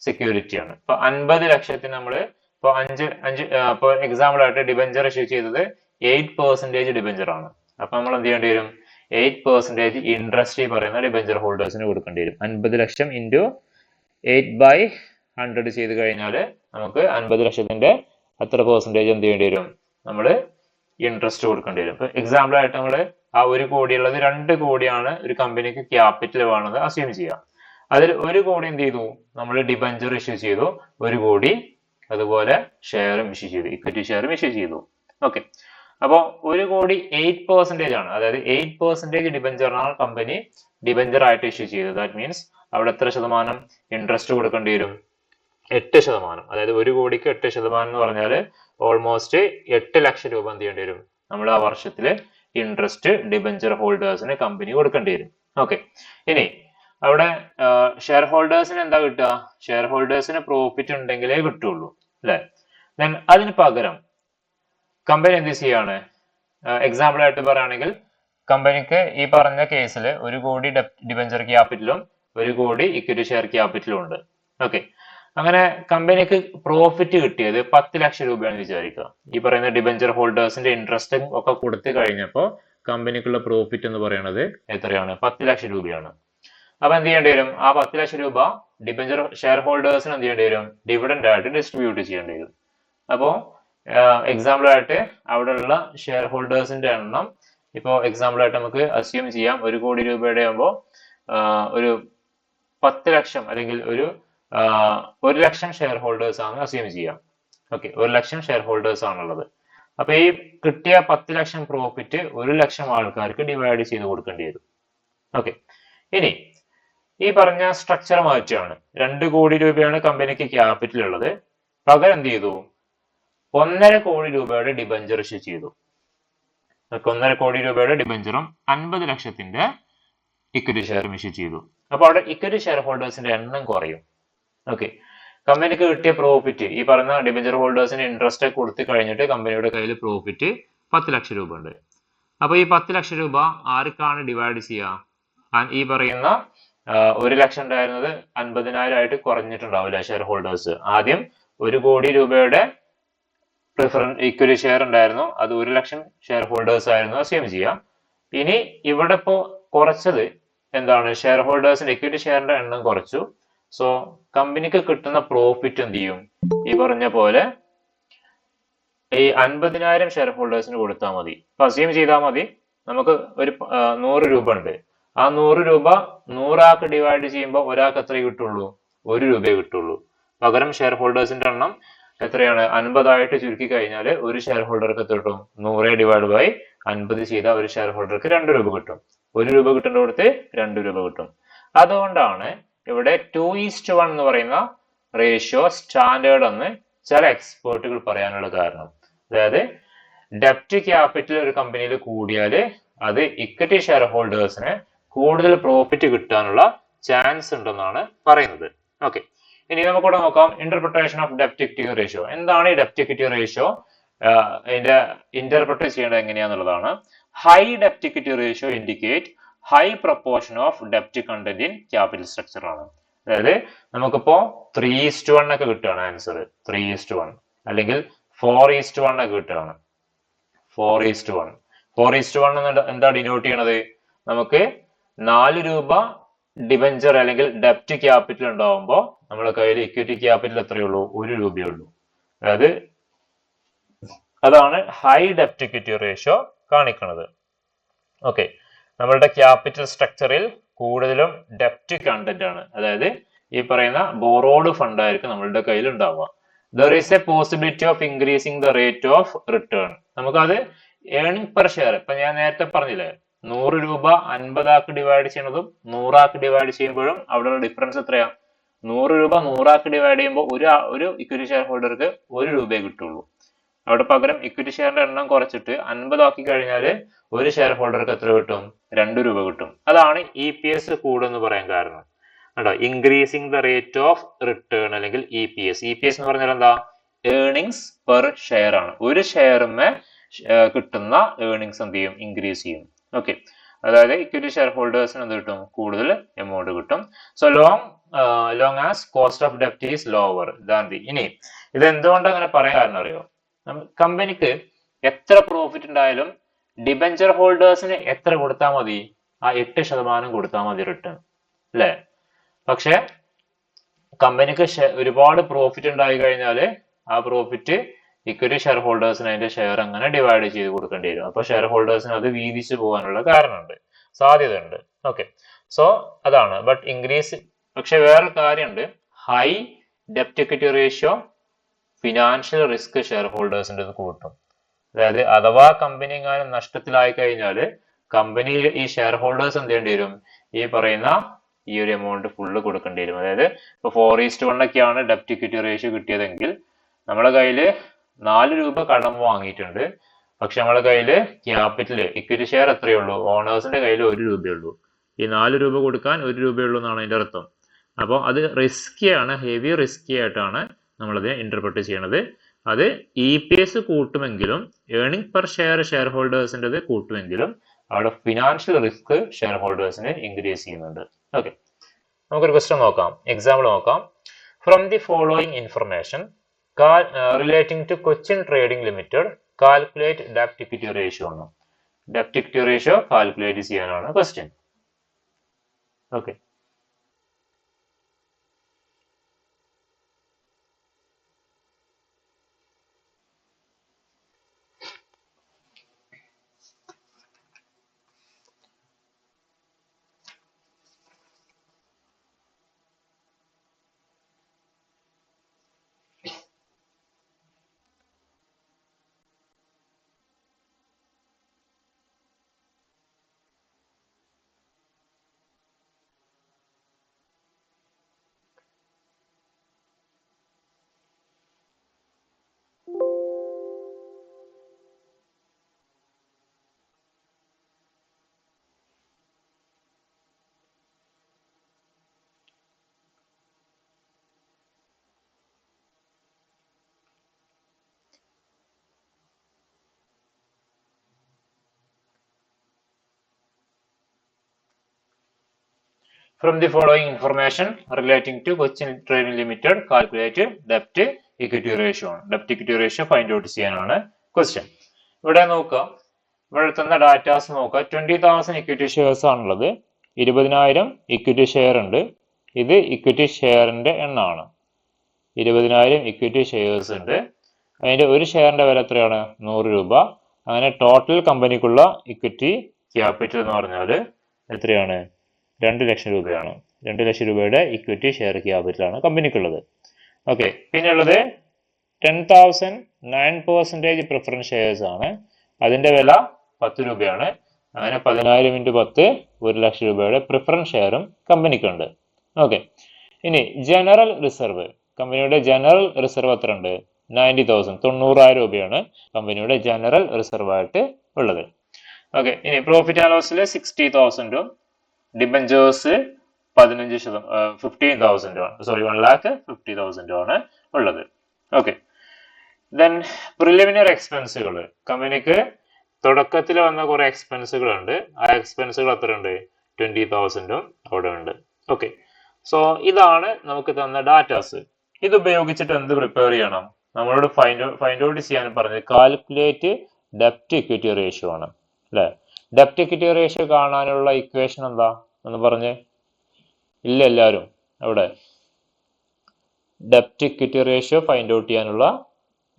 സെക്യൂരിറ്റിയാണ്. ഇപ്പൊ 50 ലക്ഷത്തിന് നമ്മൾ ഇപ്പൊ എക്സാമ്പിൾ ആയിട്ട് ഡിബഞ്ചർ ഇഷ്യൂ ചെയ്തത് 8% ഡിബഞ്ചർ ആണ്. അപ്പൊ നമ്മൾ എന്ത് ചെയ്യേണ്ടി വരും, 8% ഇൻട്രസ്റ്റ് ഈ പറയുന്ന ഡിബഞ്ചർ ഹോൾഡേഴ്സിന് കൊടുക്കേണ്ടി വരും. 50 ലക്ഷം ഇൻറ്റു 8/100 ചെയ്ത് കഴിഞ്ഞാൽ നമുക്ക് 50 ലക്ഷത്തിന്റെ അത്ര പെർസെന്റേജ് എന്ത് ചെയ്യേണ്ടി വരും, നമ്മൾ ഇൻട്രസ്റ്റ് കൊടുക്കേണ്ടി വരും. ഇപ്പൊ എക്സാമ്പിൾ ആയിട്ട് നമ്മൾ ആ 1 കോടി ഉള്ളത് 2 കോടിയാണ് ഒരു കമ്പനിക്ക് ക്യാപിറ്റൽ വേണത് അസ്യൂം ചെയ്യാം. അതിൽ 1 കോടി എന്ത് ചെയ്തു, നമ്മൾ ഡിബഞ്ചർ ഇഷ്യൂ ചെയ്തു, 1 കോടി അതുപോലെ ഷെയറും ഇഷ്യൂ ചെയ്തു, ഇക്വിറ്റി ഷെയറും ഇഷ്യൂ ചെയ്തു. ഓക്കെ, അപ്പോൾ 1 കോടി 8% ആണ്, അതായത് 8% ഡിബഞ്ചറാണ് കമ്പനി ഡിബഞ്ചർ ആയിട്ട് ഇഷ്യൂ ചെയ്തത്. ദാറ്റ് മീൻസ് അവിടെ എത്ര ശതമാനം ഇൻട്രസ്റ്റ് കൊടുക്കേണ്ടി വരും, 8%. അതായത് 1 കോടിക്ക് 8% എന്ന് പറഞ്ഞാൽ ഓൾമോസ്റ്റ് 8 ലക്ഷം രൂപ എന്ത് ചെയ്യേണ്ടി വരും, നമ്മൾ ആ വർഷത്തില് ഇൻട്രസ്റ്റ് ഡിബഞ്ചർ ഹോൾഡേഴ്സിന് കമ്പനി കൊടുക്കേണ്ടി വരും. ഓക്കെ, ഇനി അവിടെ ഷെയർ ഹോൾഡേഴ്സിന് എന്താ കിട്ടുക, ഷെയർ ഹോൾഡേഴ്സിന് പ്രോഫിറ്റ് ഉണ്ടെങ്കിലേ കിട്ടുള്ളൂ, അല്ലെ? ദെൻ അതിന് പകരം കമ്പനി എന്ത് ചെയ്യാണ്, എക്സാമ്പിൾ ആയിട്ട് പറയുകയാണെങ്കിൽ കമ്പനിക്ക് ഈ പറഞ്ഞ കേസിൽ 1 കോടി ഡിബഞ്ചർ ക്യാപിറ്റലും 1 കോടി ഇക്വിറ്റി ഷെയർ ക്യാപിറ്റലും ഉണ്ട്. ഓക്കെ, അങ്ങനെ കമ്പനിക്ക് പ്രോഫിറ്റ് കിട്ടിയത് 10 ലക്ഷം രൂപയാണെന്ന് വിചാരിക്കുക. ഈ പറയുന്ന ഡിബഞ്ചർ ഹോൾഡേഴ്സിന്റെ ഇൻട്രസ്റ്റ് ഒക്കെ കൊടുത്തു കഴിഞ്ഞപ്പോൾ കമ്പനിക്കുള്ള പ്രോഫിറ്റ് എന്ന് പറയുന്നത് എത്രയാണ്, 10 ലക്ഷം രൂപയാണ്. അപ്പൊ എന്ത് ചെയ്യേണ്ടി വരും, ആ 10 ലക്ഷം രൂപ ഡിബഞ്ചർ ഷെയർ ഹോൾഡേഴ്സിന് എന്ത് ചെയ്യേണ്ടി വരും, ഡിവിഡൻഡ് ആയിട്ട് ഡിസ്ട്രിബ്യൂട്ട് ചെയ്യേണ്ടി വരും. അപ്പോൾ എക്സാമ്പിൾ ആയിട്ട് അവിടെയുള്ള ഷെയർ ഹോൾഡേഴ്സിന്റെ എണ്ണം ഇപ്പോൾ എക്സാമ്പിൾ ആയിട്ട് നമുക്ക് അസ്യൂം ചെയ്യാം 1 കോടി രൂപയുടെ ആകുമ്പോൾ ഒരു 10 ലക്ഷം അല്ലെങ്കിൽ ഒരു 1 ലക്ഷം ഷെയർ ഹോൾഡേഴ്സ് ആണ് അസ്യൂം ചെയ്യാം. ഓക്കെ, 1 ലക്ഷം ഷെയർ ഹോൾഡേഴ്സ് ആണുള്ളത്. അപ്പൊ ഈ കിട്ടിയ 10 ലക്ഷം പ്രോഫിറ്റ് 1 ലക്ഷം ആൾക്കാർക്ക് ഡിവൈഡ് ചെയ്ത് കൊടുക്കേണ്ടി വരും. ഓക്കെ, ഇനി ഈ പറഞ്ഞ സ്ട്രക്ചർ മാറ്റുകയാണ്. 2 കോടി രൂപയാണ് കമ്പനിക്ക് ക്യാപിറ്റൽ ഉള്ളത്. പകരം എന്ത് ചെയ്തു? 1.5 കോടി രൂപയുടെ ഡിബഞ്ചർ ഇഷ്യൂ ചെയ്തു. 1.5 കോടി രൂപയുടെ ഡിബഞ്ചറും 50 ലക്ഷത്തിന്റെ ഇക്വിറ്റി ഷെയറും ഇഷ്യൂ ചെയ്തു. അപ്പൊ അവിടെ ഇക്വിറ്റി ഷെയർ ഹോൾഡേഴ്സിന്റെ എണ്ണം കുറയും. ഓക്കെ, കമ്പനിക്ക് കിട്ടിയ പ്രോഫിറ്റ് ഈ പറഞ്ഞ ഡിബഞ്ചർ ഹോൾഡേഴ്സിന് ഇൻട്രസ്റ്റ് കൊടുത്തു കഴിഞ്ഞിട്ട് കമ്പനിയുടെ കയ്യിൽ പ്രോഫിറ്റ് 10 ലക്ഷം രൂപ ഉണ്ട്. അപ്പൊ ഈ 10 ലക്ഷം രൂപ ആർക്കാണ് ഡിവൈഡ് ചെയ്യുക? ഈ പറയുന്ന 1 ലക്ഷം ഉണ്ടായിരുന്നത് 50,000 ആയിട്ട് കുറഞ്ഞിട്ടുണ്ടാവില്ല ഷെയർ ഹോൾഡേഴ്സ്. ആദ്യം 1 കോടി രൂപയുടെ ഇക്വിറ്റി ഷെയർ ഉണ്ടായിരുന്നു, അത് 1 ലക്ഷം ഷെയർ ഹോൾഡേഴ്സ് ആയിരുന്നു അസ്യൂം ചെയ്യാം. ഇനി ഇവിടെ ഇപ്പോ കുറച്ചത് എന്താണ്? ഷെയർ ഹോൾഡേഴ്സിന്റെ ഇക്വിറ്റി ഷെയറിന്റെ എണ്ണം കുറച്ചു. സോ കമ്പനിക്ക് കിട്ടുന്ന പ്രോഫിറ്റ് എന്ത് ചെയ്യും? ഈ പറഞ്ഞ പോലെ ഈ 50,000 ഷെയർ ഹോൾഡേഴ്സിന് കൊടുത്താൽ മതി. അപ്പൊ അസ്യൂം ചെയ്താൽ മതി നമുക്ക് ഒരു 100 രൂപ ഉണ്ട്. ആ 100 രൂപ 100 ആൾക്ക് ഡിവൈഡ് ചെയ്യുമ്പോൾ ഒരാൾക്ക് എത്ര കിട്ടുള്ളൂ? 1 രൂപയെ കിട്ടുള്ളൂ. പകരം ഷെയർ ഹോൾഡേഴ്സിന്റെ എണ്ണം എത്രയാണ്? 50 ആയിട്ട് ചുരുക്കി കഴിഞ്ഞാൽ ഒരു ഷെയർ ഹോൾഡർക്ക് എത്ര കിട്ടും? 100 ഡിവൈഡ് ബൈ 50 ചെയ്താൽ ഒരു ഷെയർ ഹോൾഡർക്ക് 2 രൂപ കിട്ടും. 1 രൂപ കിട്ടുന്നിടത്ത് 2 രൂപ കിട്ടും. അതുകൊണ്ടാണ് ഇവിടെ 2:1 എന്ന് പറയുന്ന റേഷ്യോ സ്റ്റാൻഡേർഡ് എന്ന് ചില എക്സ്പേർട്ടുകൾ പറയാനുള്ള കാരണം. അതായത് ഡെപ്റ്റ് ക്യാപിറ്റൽ ഒരു കമ്പനിയിൽ കൂടിയാൽ അത് ഇക്വിറ്റി ഷെയർ ഹോൾഡേഴ്സിന് കൂടുതൽ പ്രോഫിറ്റ് കിട്ടാനുള്ള ചാൻസ് ഉണ്ടെന്നാണ് പറയുന്നത്. ഓക്കെ, ഇനി നമുക്കിവിടെ നോക്കാം ഇന്റർപ്രിട്ടേഷൻ ഓഫ് ഡെപ്റ്റ് ഇക്വിറ്റി റേഷ്യോ. എന്താണ് ഈ ഡെപ്റ്റ് ഇക്വിറ്റി റേഷ്യോ? ഇതിന്റെ ഇന്റർപ്രിറ്റ് ചെയ്യേണ്ടത് എങ്ങനെയാന്നുള്ളതാണ്. ഹൈ ഡെപ്റ്റ് equity ratio indicate high proportion of ഡെപ്റ്റ് content in capital structure ആണ്. അതായത് നമുക്കിപ്പോ 3:1 ഒക്കെ കിട്ടുകയാണ് ആൻസർ. 3:1 അല്ലെങ്കിൽ 4:1 ഒക്കെ കിട്ടുകയാണ്. 4:1 4:1 എന്താ ഡിനോട്ട് ചെയ്യണത്? നമുക്ക് 4 രൂപ ഡിബഞ്ചർ അല്ലെങ്കിൽ ഡെപ്റ്റ് ക്യാപിറ്റൽ ഉണ്ടാവുമ്പോൾ നമ്മുടെ കയ്യിൽ ഇക്വിറ്റി ക്യാപിറ്റൽ എത്രയുള്ളൂ? 1 രൂപയേ ഉള്ളൂ. അതായത് അതാണ് ഹൈ ഡെപ്റ്റ് ഇക്വിറ്റി റേഷ്യോ കാണിക്കുന്നത്. ഓക്കെ, നമ്മളുടെ ക്യാപിറ്റൽ സ്ട്രക്ചറിൽ കൂടുതലും ഡെപ്റ്റ് കണ്ടന്റ് ആണ്. അതായത് ഈ പറയുന്ന ബോറോഡ് ഫണ്ട് ആയിരിക്കും നമ്മളുടെ കയ്യിൽ ഉണ്ടാവുക. There is A possibility of increasing the rate of return. നമുക്കത് ഏർണിംഗ് പെർ ഷെയർ, ഇപ്പൊ ഞാൻ നേരത്തെ പറഞ്ഞില്ലേ 100 രൂപ 50 ആൾക്ക് ഡിവൈഡ് ചെയ്യുന്നതും 100 ആൾക്ക് ഡിവൈഡ് ചെയ്യുമ്പോഴും അവിടെയുള്ള ഡിഫറൻസ് എത്രയാ? 100 രൂപ 100 ആൾക്ക് ഡിവൈഡ് ചെയ്യുമ്പോൾ ഒരു ഇക്വിറ്റി ഷെയർ ഹോൾഡർക്ക് 1 രൂപയെ കിട്ടുള്ളൂ. അവിടെ പകരം ഇക്വിറ്റി ഷെയറിന്റെ എണ്ണം കുറച്ചിട്ട് 50 ആക്കി കഴിഞ്ഞാൽ ഒരു ഷെയർ ഹോൾഡർക്ക് എത്ര കിട്ടും? 2 രൂപ കിട്ടും. അതാണ് EPS കൂടുന്ന് പറയാൻ കാരണം. കേട്ടോ, increasing the rate of return അല്ലെങ്കിൽ EPS. EPS എന്ന് പറഞ്ഞാൽ എന്താ? ഏർണിങ്സ് പെർ ഷെയർ ആണ്. ഒരു ഷെയറിന് കിട്ടുന്ന ഏർണിങ്സ് എന്ത് ചെയ്യും? ഇൻക്രീസ് ചെയ്യും. ഓക്കെ, അതായത് ഇക്വിറ്റി ഷെയർ ഹോൾഡേഴ്സിന് എന്ത് കിട്ടും? കൂടുതൽ എമൗണ്ട് കിട്ടും. So long as cost of ഡെപ്റ്റ് ഈസ് ലോവർ ദാൻ ദി. ഇനി ഇത് എന്തുകൊണ്ട് അങ്ങനെ പറയാൻ കാരണം അറിയോ? കമ്പനിക്ക് എത്ര പ്രോഫിറ്റ് ഉണ്ടായാലും ഡിബഞ്ചർ ഹോൾഡേഴ്സിന് എത്ര കൊടുത്താൽ മതി? ആ 8% കൊടുത്താൽ മതി റിട്ടേൺ, അല്ലേ? പക്ഷെ കമ്പനിക്ക് ഒരുപാട് പ്രോഫിറ്റ് ഉണ്ടായി കഴിഞ്ഞാല് ആ പ്രോഫിറ്റ് ഇക്വിറ്റി ഷെയർ ഹോൾഡേഴ്സിന് അതിന്റെ ഷെയർ അങ്ങനെ ഡിവൈഡ് ചെയ്ത് കൊടുക്കേണ്ടി വരും. അപ്പൊ ഷെയർ ഹോൾഡേഴ്സിന് അത് വീതിച്ചു പോകാനുള്ള കാരണമുണ്ട്, സാധ്യതയുണ്ട്. ഓക്കെ, സോ അതാണ്. ബട്ട് ഇൻക്രീസ്, പക്ഷെ വേറെ കാര്യമുണ്ട്. ഹൈ ഡെപ്റ്റ് equity ratio financial risk share ഹോൾഡേഴ്സിന്റെ കൂട്ടും. അതായത് അഥവാ കമ്പനി എങ്ങാനും നഷ്ടത്തിലായി കഴിഞ്ഞാല് കമ്പനി ഈ ഷെയർ ഹോൾഡേഴ്സ് എന്ത് ചെയ്യേണ്ടി വരും? ഈ പറയുന്ന ഈ ഒരു എമൗണ്ട് ഫുള്ള് കൊടുക്കേണ്ടി വരും. അതായത് ഇപ്പൊ 4:1 ഒക്കെയാണ് ഡെപ്റ്റ് ഇക്വിറ്റി റേഷ്യോ കിട്ടിയതെങ്കിൽ നമ്മുടെ കയ്യില് 4 രൂപ കടം വാങ്ങിയിട്ടുണ്ട്. പക്ഷെ നമ്മുടെ കയ്യില് ക്യാപിറ്റൽ ഇക്വിറ്റി ഷെയർ എത്രയേ ഉള്ളൂ? ഓണേഴ്സിന്റെ കയ്യിൽ 1 രൂപയുള്ളൂ. ഈ 4 രൂപ കൊടുക്കാൻ 1 രൂപയുള്ളൂ എന്നാണ് അതിന്റെ അർത്ഥം. അപ്പോൾ അത് റിസ്കിയാണ്, ഹെവി റിസ്കി ആയിട്ടാണ് നമ്മളത് ഇന്റർപ്രറ്റ് ചെയ്യണത്. അത് EPS കൂട്ടുമെങ്കിലും ഏർണിംഗ് പെർ ഷെയർ ഹോൾഡേഴ്സിൻ്റെത് കൂട്ടുമെങ്കിലും അവിടെ ഫിനാൻഷ്യൽ റിസ്ക് ഷെയർ ഹോൾഡേഴ്സിന് ഇൻക്രീസ് ചെയ്യുന്നുണ്ട്. ഓക്കെ, നമുക്കൊരു ക്വസ്റ്റ്യൻ നോക്കാം, എക്സാമ്പിൾ നോക്കാം. From the following information relating to Cochin Trading Limited calculate ഡെപ്റ്റ് ഇക്വിറ്റി റേഷ്യോ ആണ്. ഡെപ്റ്റ് ഇക്വിറ്റി റേഷ്യോ കാൽക്കുലേറ്റ് ചെയ്യാനാണ് question. Okay, From the following information relating to Cochin Trading Limited, calculate debt equity ratio. Debt equity ratio find out ചെയ്യാനാണ് ക്വസ്റ്റ്യൻ. ഇവിടെ നോക്കാം, ഇവിടെ തന്ന ഡാറ്റാസ് നോക്കാം. 20,000 ഇക്വിറ്റി ഷെയർസ് ആണുള്ളത്. 20,000 ഇക്വിറ്റി ഷെയർ ഉണ്ട്. ഇത് ഇക്വിറ്റി ഷെയറിന്റെ എണ്ണമാണ്. 20,000 ഇക്വിറ്റി ഷെയർസ് ഉണ്ട്. അതിന്റെ ഒരു ഷെയറിന്റെ വില എത്രയാണ്? 100 രൂപ. അങ്ങനെ ടോട്ടൽ കമ്പനിക്കുള്ള ഇക്വിറ്റി ക്യാപിറ്റൽ എന്ന് പറഞ്ഞാൽ എത്രയാണ്? 2 ലക്ഷം രൂപയാണ്. 2 ലക്ഷം രൂപയുടെ ഇക്വിറ്റി ഷെയർ ക്യാപിറ്റലാണ് കമ്പനിക്കുള്ളത്. ഓക്കെ, പിന്നെ ഉള്ളത് 10,000 9% പ്രിഫറൻസ് ഷെയർസ് ആണ്. അതിന്റെ വില 10 രൂപയാണ്. അങ്ങനെ 10,000 × 10 1 ലക്ഷം രൂപയുടെ പ്രിഫറൻസ് ഷെയറും കമ്പനിക്കുണ്ട്. ഓക്കെ, ഇനി ജനറൽ റിസർവ്, കമ്പനിയുടെ ജനറൽ റിസർവ് എത്ര ഉണ്ട്? 90,000 90,000 രൂപയാണ് കമ്പനിയുടെ ജനറൽ റിസർവ് ആയിട്ട് ഉള്ളത്. ഓക്കെ, ഇനി പ്രോഫിറ്റ് ആൻഡ് ലോസിൽ 60,000 ഡിബഞ്ചേഴ്സ് 15,000 ആണ്. സോറി 1,50,000 ആണ് ഉള്ളത്. ഓക്കെ, ദെൻ പ്രിലിമിനറി എക്സ്പെൻസുകൾ, കമ്പനിക്ക് തുടക്കത്തിൽ വന്ന കുറെ എക്സ്പെൻസുകൾ ഉണ്ട്. ആ എക്സ്പെൻസുകൾ എത്ര ഉണ്ട്? 20,000 അവിടെ ഉണ്ട്. ഓക്കെ, സോ ഇതാണ് നമുക്ക് തന്ന ഡാറ്റാസ്. ഇത് ഉപയോഗിച്ചിട്ട് എന്ത് പ്രിപ്പയർ ചെയ്യണം? നമ്മളോട് ഫൈൻഡ് ഔട്ട് ചെയ്യാൻ പറഞ്ഞത് കാൽക്കുലേറ്റ് ഡെപ്റ്റ് ഇക്വിറ്റി റേഷ്യോ ആണ് അല്ലെ? ഡെപ്റ്റ് ഇക്വിറ്റി റേഷ്യോ കാണാനുള്ള ഇക്വേഷൻ എന്താ എന്ന് പറഞ്ഞ് ഇല്ല എല്ലാവരും? അവിടെ ഡെപ്റ്റ് ഇക്വിറ്റി റേഷ്യോ ഫൈൻഡ് ഔട്ട് ചെയ്യാനുള്ള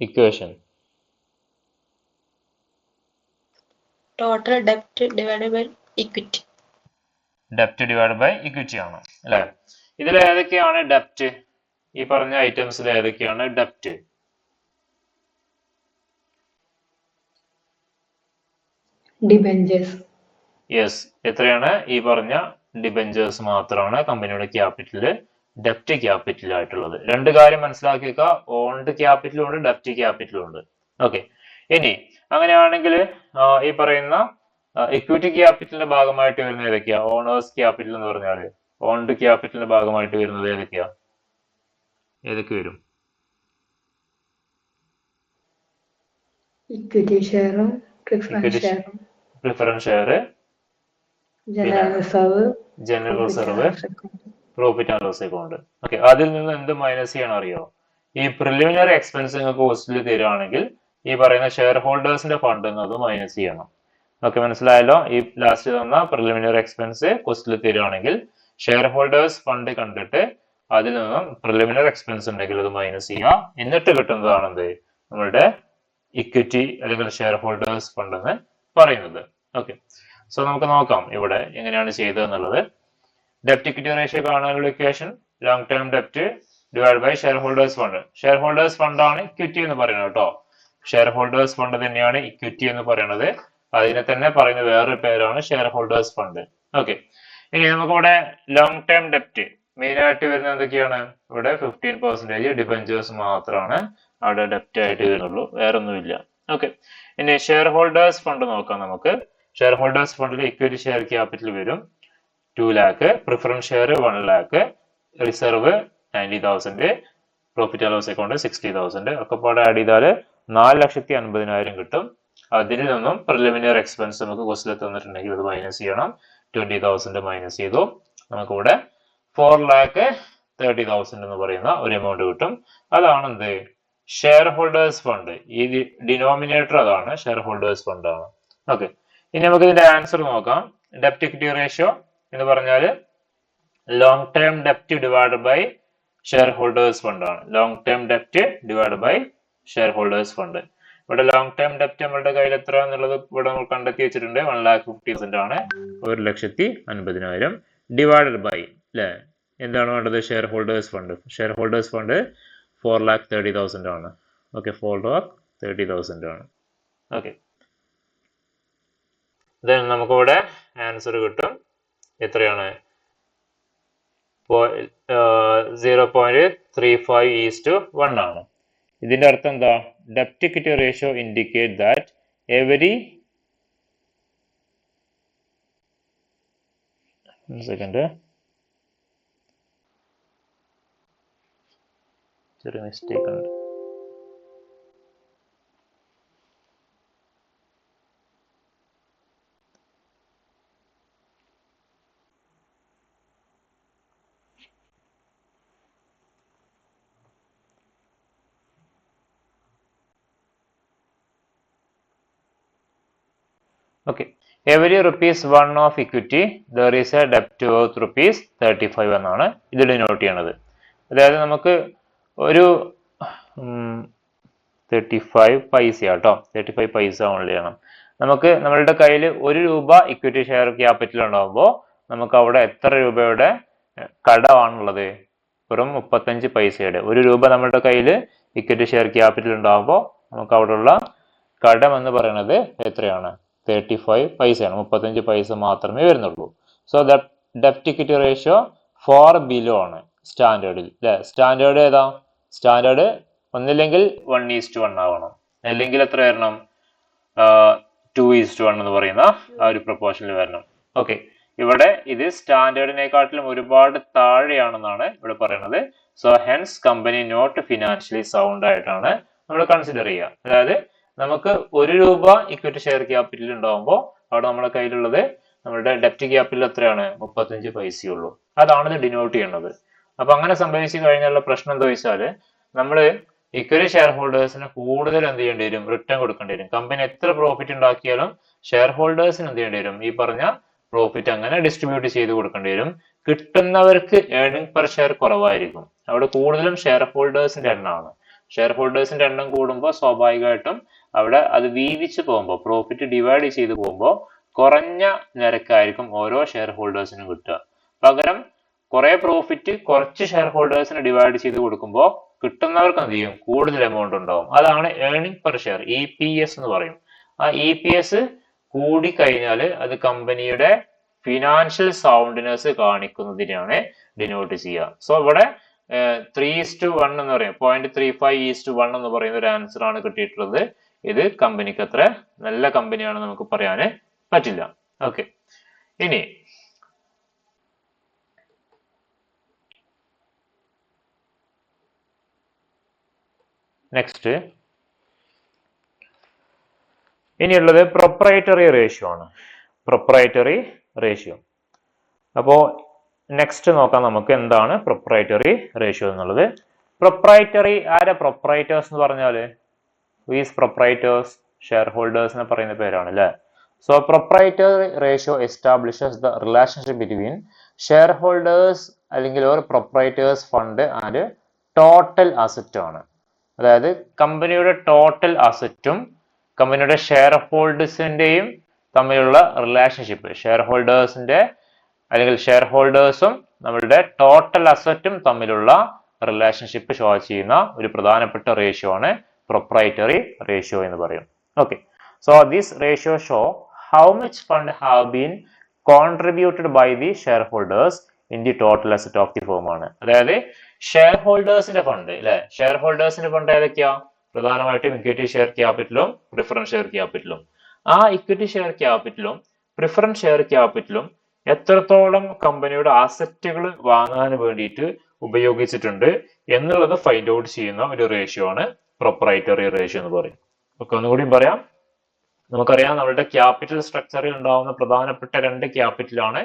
ഇക്വേഷൻ ടോട്ടൽ ഡെപ്റ്റ് ഡിവൈഡ് ബൈ ഇക്വിറ്റി. ഡെപ്റ്റ് ഡിവൈഡ് ബൈ ഇക്വിറ്റി ആണ് അല്ലെ? ഇതിൽ ഏതൊക്കെയാണ് ഡെപ്റ്റ്? ഈ പറഞ്ഞ ഐറ്റംസിൽ ഏതൊക്കെയാണ് ഡെപ്റ്റ്? ഡിബഞ്ചേഴ്സ്. യെസ്, എത്രയാണ്? ഈ പറഞ്ഞ ഡിബഞ്ചേഴ്സ് മാത്രമാണ് കമ്പനിയുടെ ക്യാപിറ്റല് ഡെപ്റ്റ് ക്യാപിറ്റൽ ആയിട്ടുള്ളത്. രണ്ട് കാര്യം മനസ്സിലാക്കി വെക്കുക, ഓൺഡ് ക്യാപിറ്റലും ഉണ്ട്, ഡെപ്റ്റ് ക്യാപിറ്റലും ഉണ്ട്. ഓക്കെ, ഇനി അങ്ങനെയാണെങ്കിൽ ഈ പറയുന്ന ഇക്വിറ്റി ക്യാപിറ്റലിന്റെ ഭാഗമായിട്ട് വരുന്നത് ഏതൊക്കെയാ? ഓണേഴ്സ് ക്യാപിറ്റൽ എന്ന് പറഞ്ഞാല് ഓൺഡ് ക്യാപിറ്റലിന്റെ ഭാഗമായിട്ട് വരുന്നത് ഏതൊക്കെയാ? ഏതൊക്കെ വരും? ഇക്വിറ്റി ഷെയറും preference share, general reserve, profit and loss account. Okay, അതിൽ നിന്ന് എന്ത് മൈനസ് ചെയ്യണം അറിയോ? ഈ പ്രിലിമിനറി എക്സ്പെൻസ് നിങ്ങൾക്ക് കോസ്റ്റിൽ തരികയാണെങ്കിൽ ഈ പറയുന്ന ഷെയർ ഹോൾഡേഴ്സിന്റെ ഫണ്ട് അത് മൈനസ് ചെയ്യണം. ഓക്കെ, മനസ്സിലായല്ലോ? ഈ ലാസ്റ്റ് തന്ന പ്രിലിമിനറി എക്സ്പെൻസ് കോസ്റ്റിൽ തരികയാണെങ്കിൽ ഷെയർ ഹോൾഡേഴ്സ് ഫണ്ട് കണ്ടിട്ട് അതിൽ നിന്നും പ്രിലിമിനറി എക്സ്പെൻസ് ഉണ്ടെങ്കിൽ അത് മൈനസ് ചെയ്യുക. എന്നിട്ട് കിട്ടുന്നതാണ് എന്ത്? നമ്മളുടെ ഇക്വിറ്റി അല്ലെങ്കിൽ ഷെയർ ഹോൾഡേഴ്സ് ഫണ്ട് എന്ന് പറയുന്നത്. ഓക്കെ, സോ നമുക്ക് നോക്കാം ഇവിടെ എങ്ങനെയാണ് ചെയ്തതെന്നുള്ളത്. ഡെപ്റ്റ് ഇക്വിറ്റി റേഷ്യോ കാണാനുള്ള ഇക്വേഷൻ ലോങ് ടേം ഡെപ്റ്റ് divide by share holders fund. Share holders fund ആണ് ഇക്വിറ്റി എന്ന് പറയുന്നത് കേട്ടോ. ഷെയർ ഹോൾഡേഴ്സ് ഫണ്ട് തന്നെയാണ് ഇക്വിറ്റി എന്ന് പറയുന്നത്. അതിനെ തന്നെ പറയുന്ന വേറൊരു പേരാണ് ഷെയർ ഹോൾഡേഴ്സ് ഫണ്ട്. ഓക്കെ, ഇനി നമുക്കിവിടെ ലോങ് ടേം ഡെപ്റ്റ് മെയിൻ ആയിട്ട് വരുന്നത് എന്തൊക്കെയാണ്? ഇവിടെ 15% ഡിബഞ്ചേഴ്സ് മാത്രമാണ് അവിടെ ഡെപ്റ്റ് ആയിട്ട് വരുന്നുള്ളൂ, വേറെ ഒന്നുമില്ല. ഓക്കെ, ഇനി ഷെയർ ഹോൾഡേഴ്സ് ഫണ്ട് നോക്കാം നമുക്ക്. ഷെയർ ഹോൾഡേഴ്സ് ഫണ്ടിൽ ഇക്വിറ്റി ഷെയർ ക്യാപിറ്റൽ വരും 2 lakh, preference share 1 lakh, reserve 90,000, profit and loss account 60,000 ഒക്കെ പാടെ ആഡ് ചെയ്താൽ 4,50,000 കിട്ടും. അതിൽ നിന്നും പ്രിലിമിനറി എക്സ്പെൻസ് നമുക്ക് കോസ്റ്റിൽ തന്നിട്ടുണ്ടെങ്കിൽ അത് മൈനസ് ചെയ്യണം. 20,000 മൈനസ് ചെയ്തു. നമുക്കിവിടെ 4,30,000 എന്ന് പറയുന്ന ഒരു എമൗണ്ട് കിട്ടും. അതാണ് എന്ത്? Share holders fund. ഈ ഡിനോമിനേറ്റർ അതാണ് ഷെയർ ഹോൾഡേഴ്സ് ഫണ്ട് ആണ്. ഓക്കെ, ഇനി നമുക്ക് ഇതിന്റെ ആൻസർ നോക്കാം. ഡെപ്റ്റ് ഇക്വിറ്റി റേഷ്യോ എന്ന് പറഞ്ഞാൽ ലോങ് ടേം ഡെപ്റ്റ് divide by share holders fund ആണ്. ലോങ് ടേം ഡെപ്റ്റ് divide by share holders fund. ഇവിടെ ലോങ് ടേം ഡെപ്റ്റ് നമ്മളുടെ കയ്യിൽ എത്ര എന്നുള്ളത് ഇവിടെ നമ്മൾ കണ്ടെത്തി വെച്ചിട്ടുണ്ട്. 1,50,000 ആണ്. 1,50,000 ഡിവൈഡഡ് ബൈ അല്ലെ എന്താണ് വേണ്ടത്? Share holders fund. Share holders fund 4,30,000 ആണ്. ഓക്കെ, 4,30,000 ആണ്. ഓക്കെ, ദെൻ നമുക്കിവിടെ ആൻസർ കിട്ടും. എത്രയാണ്? 0.35:1 ആണ്. ഇതിന്റെ അർത്ഥം എന്താ? ഡെപ്റ്റ് equity ratio indicate that every second, ചെറിയ മിസ്റ്റേക്ക് ഉണ്ട്. Okay, every ₹1 of equity there is a ഡെപ്റ്റ് വർത്ത് ₹35 എന്നാണ് ഇത് ഡിനോട്ട് ചെയ്യണത്. അതായത് നമുക്ക് ഒരു 35 പൈസ കേട്ടോ, 35 പൈസ ഓൺലി ആണ്. നമുക്ക് നമ്മളുടെ കയ്യിൽ ₹1 ഇക്വിറ്റി ഷെയർ ക്യാപിറ്റൽ ഉണ്ടാകുമ്പോൾ നമുക്ക് അവിടെ എത്ര രൂപയുടെ കടമാണുള്ളത്? വെറും 35 പൈസയുടെ. ₹1 നമ്മുടെ കയ്യിൽ ഇക്വിറ്റി ഷെയർ ക്യാപിറ്റൽ ഉണ്ടാകുമ്പോൾ നമുക്ക് അവിടെ ഉള്ള കടം എന്ന് പറയുന്നത് എത്രയാണ്? 35 പൈസയാണ്. 35 പൈസ മാത്രമേ വരുന്നുള്ളൂ. സോ ഡെപ്റ്റ് ഇക്വിറ്റി റേഷ്യോ 4 ബിലോ ആണ് സ്റ്റാൻഡേർഡിൽ അല്ലെ. സ്റ്റാൻഡേർഡ് ഏതാ? സ്റ്റാൻഡേർഡ് ഒന്നില്ലെങ്കിൽ 1:1 ആവണം, അല്ലെങ്കിൽ എത്ര വരണം? 2:1 എന്ന് പറയുന്ന ആ ഒരു പ്രൊപ്പോർഷനിൽ വരണം. ഓക്കെ, ഇവിടെ ഇത് സ്റ്റാൻഡേർഡിനെക്കാട്ടിലും ഒരുപാട് താഴെയാണെന്നാണ് ഇവിടെ പറയുന്നത്. So hence company not financially sound ആയിട്ടാണ് നമ്മൾ കൺസിഡർ ചെയ്യുക. അതായത് നമുക്ക് ₹1 ഇക്വിറ്റി ഷെയർ ക്യാപിറ്റൽ ഉണ്ടാകുമ്പോൾ അവിടെ നമ്മുടെ കയ്യിലുള്ളത് നമ്മുടെ ഡെപ്റ്റ് ക്യാപിറ്റൽ എത്രയാണ്? 35 പൈസയുള്ളൂ. അതാണ് ഇത് ഡിനോട്ട് ചെയ്യുന്നത്. അപ്പൊ അങ്ങനെ സംഭവിച്ചു കഴിഞ്ഞുള്ള പ്രശ്നം എന്താ വെച്ചാല് നമ്മള് ഇക്വിറ്റി ഷെയർ ഹോൾഡേഴ്സിന് കൂടുതൽ എന്ത് ചെയ്യേണ്ടി വരും? റിട്ടേൺ കൊടുക്കേണ്ടി വരും. കമ്പനി എത്ര പ്രോഫിറ്റ് ഉണ്ടാക്കിയാലും ഷെയർ ഹോൾഡേഴ്സിന് എന്ത് ചെയ്യേണ്ടി വരും? ഈ പറഞ്ഞ പ്രോഫിറ്റ് അങ്ങനെ ഡിസ്ട്രിബ്യൂട്ട് ചെയ്ത് കൊടുക്കേണ്ടി വരും. കിട്ടുന്നവർക്ക് ഏർണിംഗ് പെർ ഷെയർ കുറവായിരിക്കും. അവിടെ കൂടുതലും ഷെയർ ഹോൾഡേഴ്സിന്റെ എണ്ണമാണ്. ഷെയർ ഹോൾഡേഴ്സിന്റെ എണ്ണം കൂടുമ്പോൾ സ്വാഭാവികമായിട്ടും അവിടെ അത് വീതിച്ച് പോകുമ്പോൾ, പ്രോഫിറ്റ് ഡിവൈഡ് ചെയ്ത് പോകുമ്പോൾ കുറഞ്ഞ നിരക്കായിരിക്കും ഓരോ ഷെയർ ഹോൾഡേഴ്സിനും കിട്ടുക. പകരം കുറെ പ്രോഫിറ്റ് കുറച്ച് ഷെയർ ഹോൾഡേഴ്സിന് ഡിവൈഡ് ചെയ്ത് കൊടുക്കുമ്പോൾ കിട്ടുന്നവർക്ക് എന്ത് ചെയ്യും? കൂടുതൽ എമൗണ്ട് ഉണ്ടാവും. അതാണ് ഏർണിംഗ് പെർ ഷെയർ, EPS എന്ന് പറയും. ആ EPS കൂടി കഴിഞ്ഞാൽ അത് കമ്പനിയുടെ ഫിനാൻഷ്യൽ സൗണ്ട്നെസ് കാണിക്കുന്നതിനാണ് ഡിനോട്ട് ചെയ്യുക. സോ ഇവിടെ 3:1 എന്ന് പറയും, 0.35:1 എന്ന് പറയുന്ന ഒരു ആൻസർ ആണ് കിട്ടിയിട്ടുള്ളത്. ഇത് കമ്പനിക്ക് അത്ര നല്ല കമ്പനിയാണെന്ന് നമുക്ക് പറയാന് പറ്റില്ല. ഓക്കെ, ഇനി നെക്സ്റ്റ് ഇനിയുള്ളത് പ്രൊപ്രൈറ്ററി റേഷ്യോ ആണ്. Proprietary ratio. അപ്പോൾ നെക്സ്റ്റ് നോക്കാം നമുക്ക് എന്താണ് പ്രൊപ്രൈറ്ററി റേഷ്യോ എന്നുള്ളത്. പ്രൊപ്രൈറ്ററി ആരാ? പ്രൊപ്രൈറ്റേഴ്സ് എന്ന് പറഞ്ഞാല് ഈസ് പ്രൊപ്രൈറ്റേഴ്സ്, ഷെയർ ഹോൾഡേഴ്സ് എന്ന് പറയുന്ന പേരാണ് അല്ലെ. So proprietary ratio establishes the relationship between share holders അല്ലെങ്കിൽ ഒരു പ്രൊപ്രൈറ്റേഴ്സ് ഫണ്ട് ആൻഡ് ടോട്ടൽ അസറ്റ് ആണ്. അതായത് കമ്പനിയുടെ ടോട്ടൽ അസറ്റും കമ്പനിയുടെ ഷെയർ ഹോൾഡേഴ്സിന്റെയും തമ്മിലുള്ള റിലേഷൻഷിപ്പ്, ഷെയർ ഹോൾഡേഴ്സിന്റെ അല്ലെങ്കിൽ ഷെയർ ഹോൾഡേഴ്സും നമ്മളുടെ ടോട്ടൽ അസറ്റും തമ്മിലുള്ള റിലേഷൻഷിപ്പ് ഷോ ചെയ്യുന്ന ഒരു പ്രധാനപ്പെട്ട റേഷ്യോ ആണ് പ്രൊപ്രൈറ്ററി റേഷ്യോ എന്ന് പറയും. Okay, so this ratio show how much fund have been contributed by the share holders in the total asset of the firm ആണ്. അതായത് ഷെയർ ഹോൾഡേഴ്സിന്റെ ഫണ്ട് അല്ലെ. ഷെയർ ഹോൾഡേഴ്സിന്റെ ഫണ്ട് ഏതൊക്കെയാ? പ്രധാനമായിട്ടും ഇക്വിറ്റി ഷെയർ ക്യാപിറ്റലും പ്രിഫറൻസ് ഷെയർ ക്യാപിറ്റലും. ആ ഇക്വിറ്റി ഷെയർ ക്യാപിറ്റലും പ്രിഫറൻസ് ഷെയർ ക്യാപിറ്റലും എത്രത്തോളം കമ്പനിയുടെ അസറ്റുകൾ വാങ്ങാൻ വേണ്ടിയിട്ട് ഉപയോഗിച്ചിട്ടുണ്ട് എന്നുള്ളത് ഫൈൻഡ് ഔട്ട് ചെയ്യുന്ന ഒരു റേഷ്യോ ആണ് പ്രൊപ്രൈറ്ററി റേഷ്യോ എന്ന് പറയും. ഓക്കെ, ഒന്നുകൂടി പറയാം. നമുക്കറിയാം നമ്മുടെ ക്യാപിറ്റൽ സ്ട്രക്ചറിൽ ഉണ്ടാവുന്ന പ്രധാനപ്പെട്ട 2 ക്യാപിറ്റലാണ്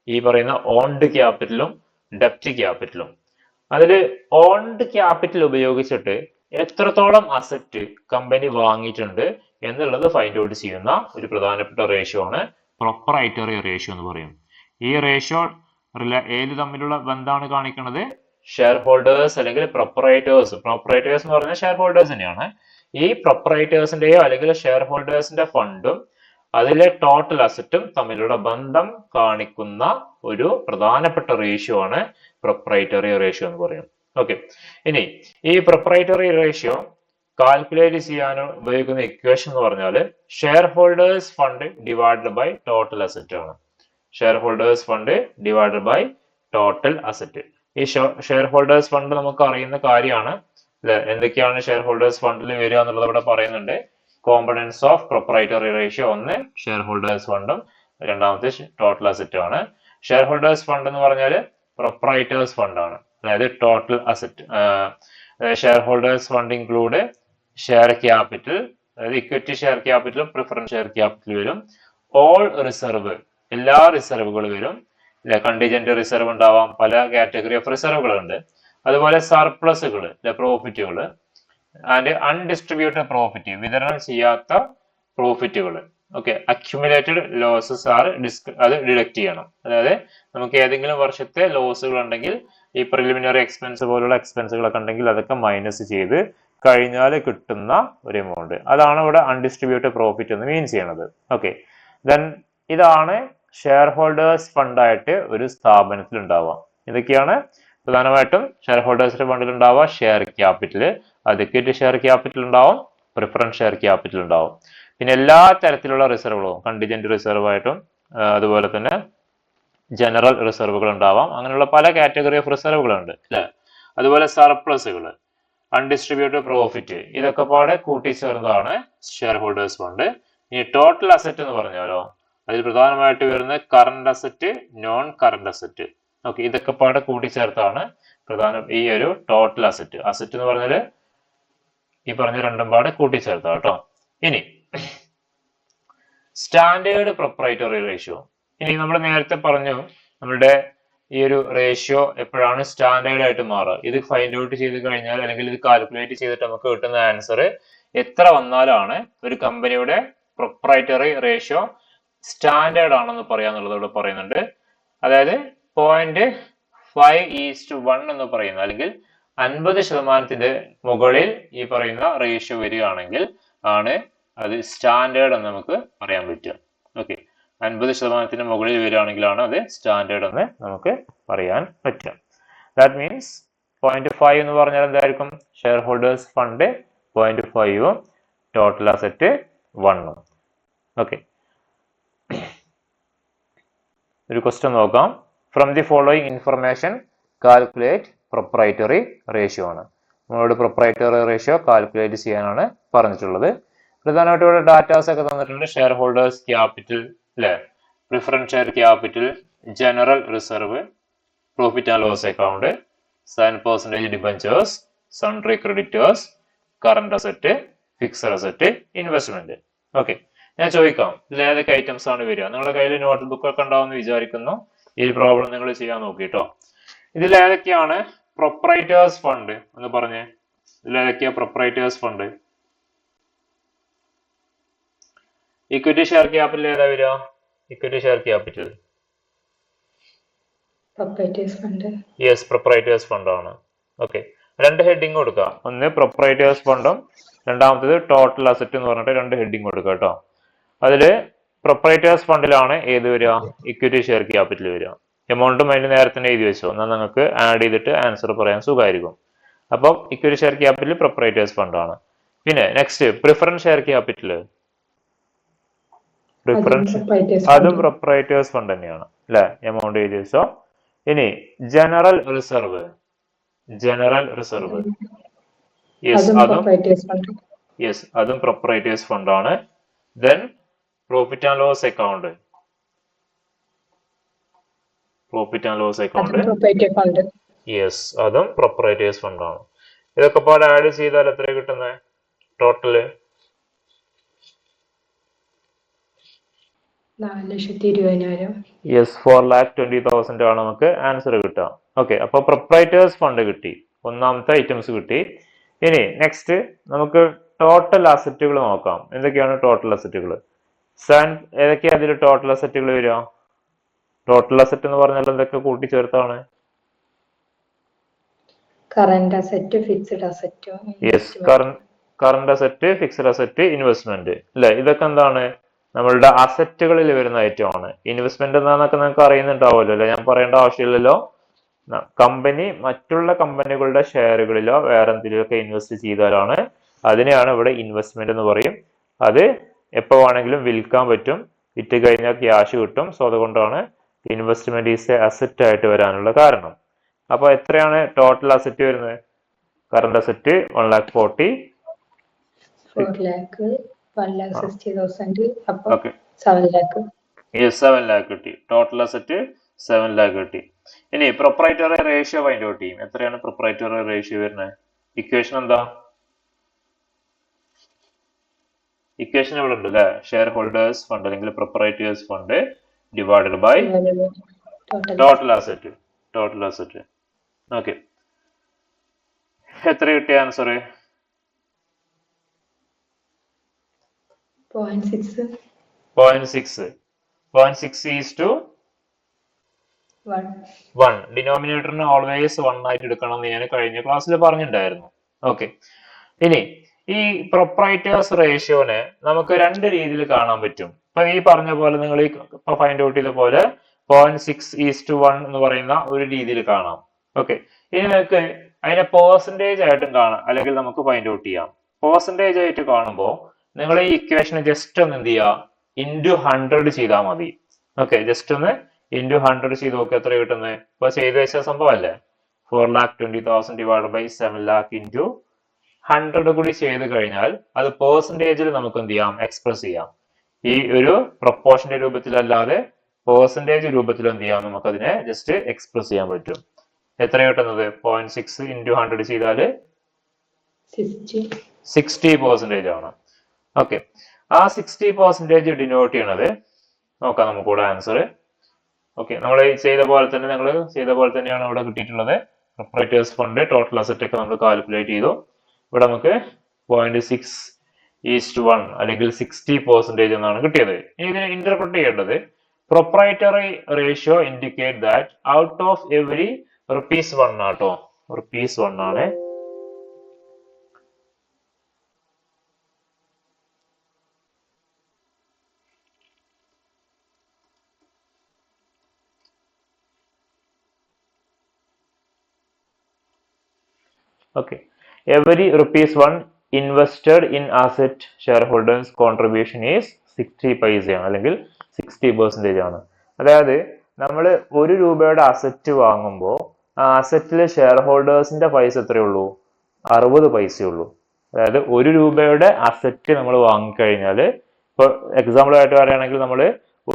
ഈ പറയുന്ന ഓൺഡ് ക്യാപിറ്റലും ഡെപ്റ്റ് ക്യാപിറ്റലും. അതിൽ ഓൺഡ് ക്യാപിറ്റൽ ഉപയോഗിച്ചിട്ട് എത്രത്തോളം അസറ്റ് കമ്പനി വാങ്ങിയിട്ടുണ്ട് എന്നുള്ളത് ഫൈൻഡ് ഔട്ട് ചെയ്യുന്ന ഒരു പ്രധാനപ്പെട്ട റേഷ്യോ ആണ് പ്രൊപ്രൈറ്ററി റേഷ്യോ എന്ന് പറയും. ഈ റേഷ്യോ ഏത് തമ്മിലുള്ള ബന്ധമാണ് കാണിക്കുന്നത്? ഷെയർ ഹോൾഡേഴ്സ് അല്ലെങ്കിൽ പ്രൊപ്രൈറ്റേഴ്സ്. പ്രൊപ്രൈറ്റേഴ്സ് എന്ന് പറഞ്ഞാൽ ഷെയർ ഹോൾഡേഴ്സ് തന്നെയാണ്. ഈ പ്രൊപ്രൈറ്റേഴ്സിന്റെയോ അല്ലെങ്കിൽ ഷെയർ ഹോൾഡേഴ്സിന്റെ ഫണ്ടും അതിലെ ടോട്ടൽ അസറ്റും തമ്മിലുള്ള ബന്ധം കാണിക്കുന്ന ഒരു പ്രധാനപ്പെട്ട റേഷ്യോ ആണ് പ്രൊപ്രൈറ്ററി റേഷ്യോ എന്ന് പറയും. ഓക്കെ, ഇനി ഈ പ്രൊപ്രൈറ്ററി റേഷ്യോ കാൽക്കുലേറ്റ് ചെയ്യാൻ ഉപയോഗിക്കുന്ന ഇക്വേഷൻ എന്ന് പറഞ്ഞാൽ share holders fund divided by total asset ആണ്. Share holders fund divided by total asset. ഈ ഷെയർ ഹോൾഡേഴ്സ് ഫണ്ട് നമുക്ക് അറിയുന്ന കാര്യമാണ് അല്ലെ. എന്തൊക്കെയാണ് ഷെയർ ഹോൾഡേഴ്സ് ഫണ്ടിൽ വരിക എന്നുള്ളത് ഇവിടെ പറയുന്നുണ്ട്. കോമ്പണൻസ് ഓഫ് പ്രൊപ്രൈറ്ററി റേഷ്യോ, ഒന്ന് ഷെയർ ഹോൾഡേഴ്സ് ഫണ്ടും രണ്ടാമത്തെ ടോട്ടൽ അസറ്റും ആണ്. ഷെയർ ഹോൾഡേഴ്സ് ഫണ്ട് എന്ന് പറഞ്ഞാൽ പ്രൊപ്രൈറ്റേഴ്സ് ഫണ്ട് ആണ്, അതായത് total asset. Share holders fund include share capital, അതായത് ഇക്വിറ്റി ഷെയർ ക്യാപിറ്റലും പ്രിഫറൻസ് ഷെയർ ക്യാപിറ്റൽ വരും. ഓൾ റിസർവ്, എല്ലാ റിസർവുകൾ വരും. കണ്ടിജന്റ് റിസർവ് ഉണ്ടാവാം, പല കാറ്റഗറി ഓഫ് റിസർവുകൾ ഉണ്ട്. അതുപോലെ സർപ്ലസുകൾ, പ്രോഫിറ്റുകൾ, ആൻഡ് അൺഡിസ്ട്രിബ്യൂട്ടഡ് പ്രോഫിറ്റ്, വിതരണം ചെയ്യാത്ത പ്രോഫിറ്റുകൾ. ഓക്കെ, അക്യുമുലേറ്റഡ് ലോസസ് ആർ അത് ഡിഡക്ട് ചെയ്യണം. അതായത് നമുക്ക് ഏതെങ്കിലും വർഷത്തെ ലോസുകൾ ഉണ്ടെങ്കിൽ ഈ പ്രിലിമിനറി എക്സ്പെൻസ് പോലുള്ള എക്സ്പെൻസുകളൊക്കെ ഉണ്ടെങ്കിൽ അതൊക്കെ മൈനസ് ചെയ്ത് കഴിഞ്ഞാൽ കിട്ടുന്ന ഒരു എമൗണ്ട്, അതാണ് ഇവിടെ അൺഡിസ്ട്രിബ്യൂട്ടഡ് പ്രോഫിറ്റ് എന്ന് മീൻ ചെയ്യണത്. ഓക്കെ, ദെൻ ഇതാണ് ഷെയർ ഹോൾഡേഴ്സ് ഫണ്ടായിട്ട് ഒരു സ്ഥാപനത്തിൽ ഉണ്ടാവുക. ഇതൊക്കെയാണ് പ്രധാനമായിട്ടും ഷെയർ ഹോൾഡേഴ്സിന്റെ ഫണ്ടിൽ ഉണ്ടാവുക. ഷെയർ ക്യാപിറ്റൽ, അത് ഇക്വിറ്റി ഷെയർ ക്യാപിറ്റൽ ഉണ്ടാവും, പ്രിഫറൻസ് ഷെയർ ക്യാപിറ്റൽ ഉണ്ടാവും. പിന്നെ എല്ലാ തരത്തിലുള്ള റിസർവുകളും കണ്ടിജന്റ് റിസർവ് ആയിട്ടും അതുപോലെ തന്നെ ജനറൽ റിസർവുകൾ ഉണ്ടാവാം. അങ്ങനെയുള്ള പല കാറ്റഗറി ഓഫ് റിസർവുകളുണ്ട് അല്ലെ. അതുപോലെ സർപ്ലസുകൾ, അൺഡിസ്ട്രിബ്യൂട്ടഡ് പ്രോഫിറ്റ്, ഇതൊക്കെ പാടെ കൂട്ടിച്ചേർന്നതാണ് ഷെയർ ഹോൾഡേഴ്സ് ഫണ്ട്. ഇനി ടോട്ടൽ അസറ്റ് എന്ന് പറഞ്ഞാലോ, അതിൽ പ്രധാനമായിട്ട് വരുന്ന current asset, non current asset. Okay, ഇതൊക്കെ പാടെ കൂട്ടിച്ചേർത്താണ് ഈ ഒരു ടോട്ടൽ അസറ്റ്. അസറ്റ് എന്ന് പറഞ്ഞാല് ഈ പറഞ്ഞ രണ്ടും പാടെ കൂട്ടിച്ചേർത്താ കേട്ടോ. ഇനി സ്റ്റാൻഡേർഡ് പ്രൊപ്രൈറ്ററി റേഷ്യോ. ഇനി നമ്മൾ നേരത്തെ പറഞ്ഞു നമ്മളുടെ ഈ ഒരു റേഷ്യോ എപ്പോഴാണ് സ്റ്റാൻഡേർഡ് ആയിട്ട് മാറുക. ഇത് ഫൈൻഡ് ഔട്ട് ചെയ്ത് കഴിഞ്ഞാൽ അല്ലെങ്കിൽ ഇത് കാൽക്കുലേറ്റ് ചെയ്തിട്ട് നമുക്ക് കിട്ടുന്ന ആൻസർ എത്ര വന്നാലാണ് ഒരു കമ്പനിയുടെ പ്രൊപ്രൈറ്ററി റേഷ്യോ സ്റ്റാൻഡേർഡ് ആണെന്ന് പറയാന്നുള്ളത് ഇവിടെ പറയുന്നുണ്ട്. അതായത് 0.5:1 എന്ന് പറയുന്ന അല്ലെങ്കിൽ 50% മുകളിൽ ഈ പറയുന്ന റേഷ്യോ വരികയാണെങ്കിൽ ആണ് അത് സ്റ്റാൻഡേർഡ് എന്ന് നമുക്ക് പറയാൻ പറ്റുക. ഓക്കെ, 50% മുകളിൽ വരികയാണെങ്കിലാണ് അത് സ്റ്റാൻഡേർഡ് എന്ന് നമുക്ക് പറയാൻ പറ്റുക. ദാറ്റ് മീൻസ് 0.5 എന്ന് പറഞ്ഞാൽ എന്തായിരിക്കും? ഷെയർ ഹോൾഡേഴ്സ് ഫണ്ട് 0.5ഉം ടോട്ടൽ അസറ്റ് 1ഉം. ഓക്കെ, ഒരു ക്വസ്റ്റ്യൻ നോക്കാം. From the following information calculate proprietary ratio ആണ്. നമ്മളോട് പ്രൊപ്രൈറ്ററി റേഷ്യോ കാൽക്കുലേറ്റ് ചെയ്യാനാണ് പറഞ്ഞിട്ടുള്ളത്. പ്രധാനമായിട്ടും ഇവിടെ ഡാറ്റാസ് ഒക്കെ തന്നിട്ടുണ്ട്. ഷെയർ ഹോൾഡേഴ്സ് ക്യാപിറ്റൽ അല്ലെ, preference share capital, general reserve, profit and loss account, 7% debentures, sundry creditors, current asset, fixed asset, investment. Okay, ഞാൻ ചോദിക്കാം, ഇതിൽ ഏതൊക്കെ ഐറ്റംസ് ആണ് വരിക? നിങ്ങളുടെ കയ്യിൽ നോട്ട് ബുക്ക് ഒക്കെ ഉണ്ടാവുമെന്ന് വിചാരിക്കുന്നു. ഈ പ്രോബ്ലം നിങ്ങൾ ചെയ്യാൻ നോക്കിട്ടോ. ഇതിൽ ഏതൊക്കെയാണ് പ്രൊപ്രൈറ്റേഴ്സ് ഫണ്ട് എന്ന് പറഞ്ഞേ? ഇതിൽ ഏതൊക്കെയാ പ്രൊപ്രൈറ്റേഴ്സ് ഫണ്ട്? ഇക്വിറ്റി ഷെയർ ക്യാപിറ്റൽ ഏതാ വരിക? Equity share capital yes, പ്രൊപ്രൈറ്റേഴ്സ് fund ആണ്. ഓക്കെ, രണ്ട് ഹെഡിങ് കൊടുക്കുക. ഒന്ന് പ്രൊപ്രൈറ്റേഴ്സ് ഫണ്ടും രണ്ടാമത്തേത് ടോട്ടൽ അസറ്റ് എന്ന് പറഞ്ഞിട്ട് രണ്ട് ഹെഡിങ് കൊടുക്കുക കേട്ടോ. അതില് പ്രൊപ്രൈറ്റേഴ്സ് ഫണ്ടിലാണ് ഏത് വരിക? ഇക്വിറ്റി ഷെയർ ക്യാപിറ്റൽ വരിക. എമൗണ്ടും അതിന് നേരത്തെ തന്നെ എഴുതി വെച്ചോ, എന്നാൽ നിങ്ങൾക്ക് ആഡ് ചെയ്തിട്ട് ആൻസർ പറയാൻ സുഖമായിരിക്കും. അപ്പം ഇക്വിറ്റി ഷെയർ ക്യാപിറ്റൽ പ്രൊപ്രൈറ്റേഴ്സ് ഫണ്ട് ആണ്. പിന്നെ നെക്സ്റ്റ് പ്രിഫറൻസ് ഷെയർ ക്യാപിറ്റൽ, അതും പ്രൊപ്രൈറ്റേഴ്സ് ഫണ്ട് തന്നെയാണ് അല്ലെ, എമൗണ്ട് എഴുതി വെച്ചോ. ഇനി ജനറൽ റിസർവ്, അതും പ്രൊപ്രൈറ്റേഴ്സ് ഫണ്ട് ആണ്. Then profit and loss account, yes, അതും പ്രൊപ്രൈറ്റേഴ്സ് ഫണ്ട് ആണ്. ഇതൊക്കെ പാടെ ആഡ് ചെയ്താൽ എത്ര കിട്ടുന്നത് ടോട്ടല്? 4,20,000. യെസ്, 4,20,000 ആണ് നമുക്ക് ആൻസർ കിട്ടുക. ഓക്കെ, അപ്പൊ പ്രൊപ്രൈറ്റേഴ്സ് ഫണ്ട് കിട്ടി, ഒന്നാമത്തെ ഐറ്റംസ് കിട്ടി. ഇനി നെക്സ്റ്റ് നമുക്ക് ടോട്ടൽ അസറ്റുകൾ നോക്കാം. എന്തൊക്കെയാണ് ടോട്ടൽ അസറ്റുകൾ? ഏതൊക്കെയാ അതിൽ ടോട്ടൽ അസറ്റുകൾ വരിക? ടോട്ടൽ അസറ്റ് എന്ന് പറഞ്ഞാൽ എന്തൊക്കെ കൂട്ടിച്ചേർത്താണ്? Current asset, fixed asset. Yes, current asset, fixed asset, investment അല്ലെ. ഇതൊക്കെ എന്താണ്? നമ്മളുടെ അസറ്റുകളിൽ വരുന്ന ഐറ്റം ആണ്. ഇൻവെസ്റ്റ്മെന്റ് എന്താണെന്നൊക്കെ നിങ്ങൾക്ക് അറിയുന്നുണ്ടാവുമല്ലോ അല്ലെ, ഞാൻ പറയേണ്ട ആവശ്യമില്ലല്ലോ. കമ്പനി മറ്റുള്ള കമ്പനികളുടെ ഷെയറുകളിലോ വേറെ എന്തെങ്കിലുമൊക്കെ ഇൻവെസ്റ്റ് ചെയ്താലാണ് അതിനെയാണ് ഇവിടെ ഇൻവെസ്റ്റ്മെന്റ് എന്ന് പറയും. അത് എപ്പോ വേണമെങ്കിലും വിൽക്കാൻ പറ്റും, വിറ്റ് കഴിഞ്ഞാൽ ക്യാഷ് കിട്ടും. സോ അതുകൊണ്ടാണ് ഇൻവെസ്റ്റ്മെന്റ് ഈസ് എ അസറ്റ് ആയിട്ട് വരാനുള്ള കാരണം. അപ്പൊ എത്രയാണ് ടോട്ടൽ അസറ്റ് വരുന്നത്? കറന്റ് അസറ്റ് 1,40,000, 4,60,000, അപ്പൊ 7 lakh. യെസ്, 7 lakh കിട്ടി. ടോട്ടൽ അസറ്റ് 7 lakh കിട്ടി. ഇനി പ്രൊപ്രൈറ്ററി റേഷ്യോ ഫൈൻഡ് ഔട്ട് ചെയ്യും. എത്രയാണ് പ്രൊപ്രൈറ്ററി റേഷ്യോ വരുന്നത്? ഇക്വേഷൻ എന്താ? ഇക്വേഷൻ ഇവിടെ ഉണ്ട് അല്ലെ, ഷെയർ ഹോൾഡേഴ്സ് ഫണ്ട് അല്ലെങ്കിൽ proprietors fund divided by total asset. Okay, എത്ര കിട്ടിയ ആൻസർ? 0.6. 0.6 is to 1. 1. ഡിനോമിനേറ്ററിന് ഓൾവേസ് 1 ആയിട്ട് എടുക്കണം എന്ന് ഞാൻ കഴിഞ്ഞ ക്ലാസ്സിൽ പറഞ്ഞിട്ടുണ്ടായിരുന്നു. ഓക്കെ, ഇനി ഈ പ്രൊപ്രൈറ്റേഴ്സ് റേഷ്യോനെ നമുക്ക് രണ്ട് രീതിയിൽ കാണാൻ പറ്റും. ഇപ്പൊ ഈ പറഞ്ഞ പോലെ നിങ്ങൾ ഇപ്പൊ ഫൈൻഡ് ഔട്ട് ചെയ്ത പോലെ 0.6:1 എന്ന് പറയുന്ന ഒരു രീതിയിൽ കാണാം. ഓക്കെ, ഇനി നമുക്ക് അതിനെ പെർസെന്റേജ് ആയിട്ടും കാണാം, അല്ലെങ്കിൽ നമുക്ക് ഫൈൻഡ് ഔട്ട് ചെയ്യാം. പെർസെന്റേജ് ആയിട്ട് കാണുമ്പോൾ നിങ്ങൾ ഈ ഇക്വേഷനെ ജസ്റ്റ് ഒന്ന് എന്ത് ചെയ്യുക, ഇൻറ്റു 100 ചെയ്താൽ മതി. ഓക്കെ, ജസ്റ്റ് ഒന്ന് ഇൻറ്റു 100 ചെയ്ത് നോക്കുക, എത്ര കിട്ടുന്നത്? ഇപ്പൊ ചെയ്ത് വെച്ച സംഭവം അല്ലേ, 4,20,000 ഡിവൈഡ് ബൈ 7 lakh ഇൻറ്റു 100 കൂടി ചെയ്ത് കഴിഞ്ഞാൽ അത് പെർസെന്റേജിൽ നമുക്ക് എന്ത് ചെയ്യാം, എക്സ്പ്രസ് ചെയ്യാം. ഈ ഒരു പ്രൊപ്പോർഷന്റെ രൂപത്തിലല്ലാതെ പെർസെന്റേജ് രൂപത്തിൽ എന്ത് ചെയ്യാം, നമുക്ക് അതിനെ ജസ്റ്റ് എക്സ്പ്രസ് ചെയ്യാൻ പറ്റും. എത്ര കിട്ടുന്നത്? 0.6 ഇൻറ്റു 100 ചെയ്താല് 60% ആണ്. ഓക്കെ, ആ 60% ഡിനോട്ട് ചെയ്യണത് നോക്കാം നമുക്കിവിടെ ആൻസർ. ഓക്കെ, നമ്മൾ ചെയ്ത പോലെ തന്നെ തന്നെയാണ് ഇവിടെ കിട്ടിയിട്ടുള്ളത്. പ്രൊപ്പറേറ്റേഴ്സ് ഫണ്ട് ടോട്ടൽ അസറ്റ് ഒക്കെ നമ്മൾ കാൽക്കുലേറ്റ് ചെയ്തു. ഇവിടെ നമുക്ക് 0.6:1 അല്ലെങ്കിൽ 60% എന്നാണ് കിട്ടിയത്. ഇനി ഇതിനെ ഇന്റർപ്രറ്റ് ചെയ്യേണ്ടത്, proprietary ratio indicate that out of every ₹1 ആട്ടോ, ₹1 ആണ്. Okay, every ₹1 invested in asset shareholders contribution is 60 paise അല്ലെങ്കിൽ 60% ആണ്. അതായത് നമ്മൾ ₹1 അസറ്റ് വാങ്ങുമ്പോൾ ആ അസറ്റിലെ ഷെയർ ഹോൾഡേഴ്സിന്റെ പൈസ എത്രയുള്ളൂ? 60 പൈസയുള്ളൂ. അതായത് ₹1 അസറ്റ് നമ്മൾ വാങ്ങിക്കഴിഞ്ഞാൽ, ഇപ്പൊ എക്സാമ്പിൾ ആയിട്ട് പറയുകയാണെങ്കിൽ നമ്മൾ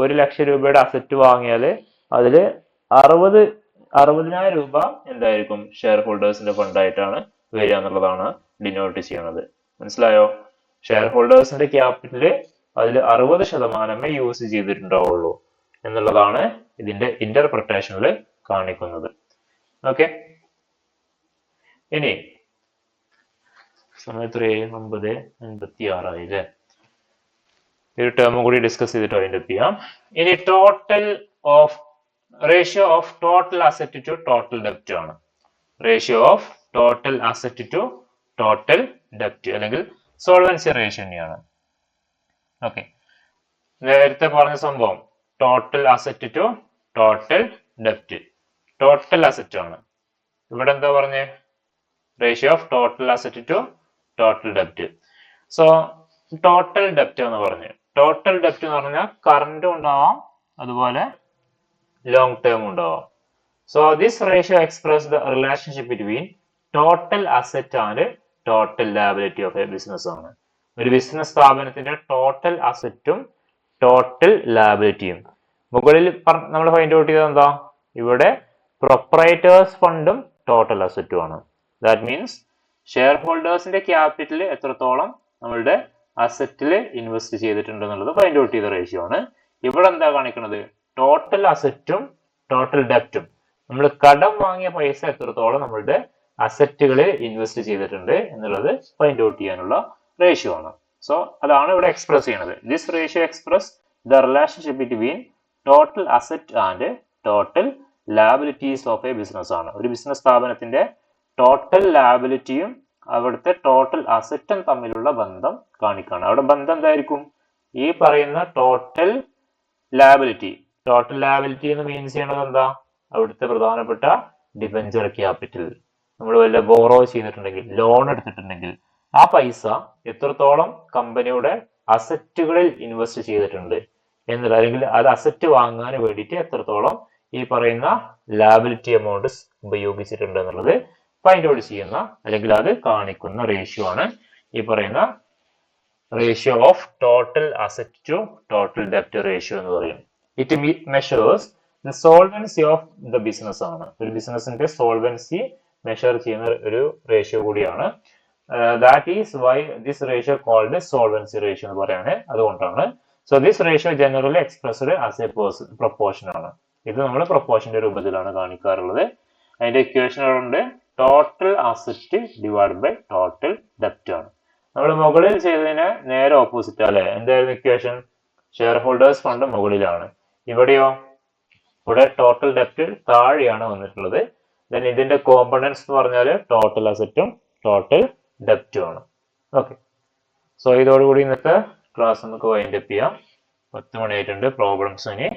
₹1,00,000 അസറ്റ് വാങ്ങിയാൽ അതിൽ 60,000 രൂപ എന്തായിരിക്കും? ഷെയർ ഹോൾഡേഴ്സിന്റെ ഫണ്ടായിട്ടാണ് വരിക എന്നുള്ളതാണ് ഡിനോട്ട് ചെയ്യണത്. മനസ്സിലായോ? ഷെയർ ഹോൾഡേഴ്സിന്റെ ക്യാപിറ്റല് അതിൽ 60% യൂസ് ചെയ്തിട്ടുണ്ടാവുള്ളൂ എന്നുള്ളതാണ് ഇതിന്റെ ഇന്റർപ്രിട്ടേഷനിൽ കാണിക്കുന്നത്. ഓക്കെ, ഇനി സമയത്ത് 9:56 ഒരു ടേം കൂടി ഡിസ്കസ് ചെയ്തിട്ട് അതിന്റെ ചെയ്യാം. ഇനി ratio of total asset to total ഡെപ്റ്റ് ആണ്. Ratio of total asset to total ഡെപ്റ്റ് അല്ലെങ്കിൽ സോൾവൻസി റേഷ്യോ തന്നെയാണ്. ഓക്കെ, നേരത്തെ പറഞ്ഞ സംഭവം ടോട്ടൽ അസറ്റ് ടു ടോട്ടൽ ഡെപ്റ്റ്, ടോട്ടൽ അസറ്റ് ആണ്. ഇവിടെ എന്താ പറഞ്ഞേ? Ratio of total asset to total ഡെപ്റ്റ്. സോ ടോട്ടൽ ഡെപ്റ്റ് എന്ന് പറഞ്ഞു, ടോട്ടൽ ഡെപ്റ്റ് എന്ന് പറഞ്ഞാൽ കറണ്ടും ഉണ്ടാവാം, അതുപോലെ ലോങ് ടേം ഉണ്ടാവാം. So this ratio expresses the relationship between total asset and total liability of a business ആണ്. ഒരു ബിസിനസ് സ്ഥാപനത്തിന്റെ ടോട്ടൽ അസറ്റും ടോട്ടൽ ലാബിലിറ്റിയും. മുകളിൽ നമ്മൾ ഫൈൻഡ് ഔട്ട് ചെയ്തത് എന്താ? ഇവിടെ പ്രൊപ്പറേറ്റേഴ്സ് ഫണ്ടും ടോട്ടൽ അസറ്റും ആണ്. ദാറ്റ് മീൻസ് ഷെയർ ഹോൾഡേഴ്സിന്റെ ക്യാപിറ്റൽ എത്രത്തോളം നമ്മളുടെ അസറ്റിൽ ഇൻവെസ്റ്റ് ചെയ്തിട്ടുണ്ട് എന്നുള്ളത് ഫൈൻഡ് ഔട്ട് ചെയ്ത റേഷ്യോ ആണ്. ഇവിടെ എന്താ കാണിക്കുന്നത്? ടോട്ടൽ അസറ്റും ടോട്ടൽ ഡെപ്റ്റും, നമ്മൾ കടം വാങ്ങിയ പൈസ എത്രത്തോളം നമ്മളുടെ അസറ്റുകളിൽ ഇൻവെസ്റ്റ് ചെയ്തിട്ടുണ്ട് എന്നുള്ളത് ഫൈൻഡ് ഔട്ട് ചെയ്യാനുള്ള റേഷ്യോ ആണ്. സോ അതാണ് ഇവിടെ എക്സ്പ്രസ് ചെയ്യുന്നത്. This ratio express the relationship between total asset and total liabilities of a business ആണ്. ഒരു ബിസിനസ് സ്ഥാപനത്തിന്റെ ടോട്ടൽ ലാബിലിറ്റിയും അവിടുത്തെ ടോട്ടൽ അസറ്റും തമ്മിലുള്ള ബന്ധം കാണിക്കുകയാണ്. അവിടെ ബന്ധം എന്തായിരിക്കും? ഈ പറയുന്ന ടോട്ടൽ ലാബിലിറ്റി എന്ന് മീൻസ് ചെയ്യണത് എന്താ? അവിടുത്തെ പ്രധാനപ്പെട്ട ഡിബെഞ്ചർ ക്യാപിറ്റൽ, നമ്മൾ വല്ല ബോറോ ചെയ്തിട്ടുണ്ടെങ്കിൽ, ലോൺ എടുത്തിട്ടുണ്ടെങ്കിൽ ആ പൈസ എത്രത്തോളം കമ്പനിയുടെ അസറ്റുകളിൽ ഇൻവെസ്റ്റ് ചെയ്തിട്ടുണ്ട് എന്നുള്ളത്, അല്ലെങ്കിൽ അത് അസറ്റ് വാങ്ങാൻ വേണ്ടിയിട്ട് എത്രത്തോളം ഈ പറയുന്ന ലാബിലിറ്റി എമൗണ്ട് ഉപയോഗിച്ചിട്ടുണ്ട് എന്നുള്ളത് ഫൈൻഡ് ഔട്ട് ചെയ്യുന്ന, അല്ലെങ്കിൽ അത് കാണിക്കുന്ന റേഷ്യോ ആണ് ഈ പറയുന്ന ratio of total asset to total ഡെപ്റ്റ് റേഷ്യോ എന്ന് പറയും. It measures the solvency of the business ആണ്. ഒരു ബിസിനസിന്റെ സോൾവൻസി മെഷർ ചെയ്യുന്ന ഒരു റേഷ്യോ കൂടിയാണ്. That is why this ratio called solvency ratio എന്ന് പറയാണ്. അതുകൊണ്ടാണ്. So this ratio generally expressed as a proportion ആണ്. ഇത് നമ്മൾ പ്രൊപ്പോർഷന്റെ രൂപത്തിലാണ് കാണിക്കാറുള്ളത്. അതിന്റെ ഇക്വേഷൻ ഉണ്ട്, total asset divide by total ഡെപ്റ്റ് ആണ്. നമ്മൾ മുകളിൽ ചെയ്തതിന് നേരെ ഓപ്പോസിറ്റ് അല്ലെ? എന്തായിരുന്നു ഇക്വേഷൻ? ഷെയർ ഹോൾഡേഴ്സ് ഫണ്ട് മുകളിലാണ്. ഇവിടെയോ, ഇവിടെ ടോട്ടൽ ഡെപ്റ്റ് താഴെയാണ് വന്നിട്ടുള്ളത്. ദെൻ ഇതിന്റെ കോമ്പണൻസ് എന്ന് പറഞ്ഞാൽ ടോട്ടൽ അസറ്റും ടോട്ടൽ ഡെപ്റ്റും ആണ്. ഓക്കെ, സോ ഇതോടുകൂടി ഇന്നത്തെ ക്ലാസ് നമുക്ക് വൈൻഡ് അപ്പ് ചെയ്യാം. 10 മണിയായിട്ടുണ്ട്. പ്രോബ്ലംസ് ഇനി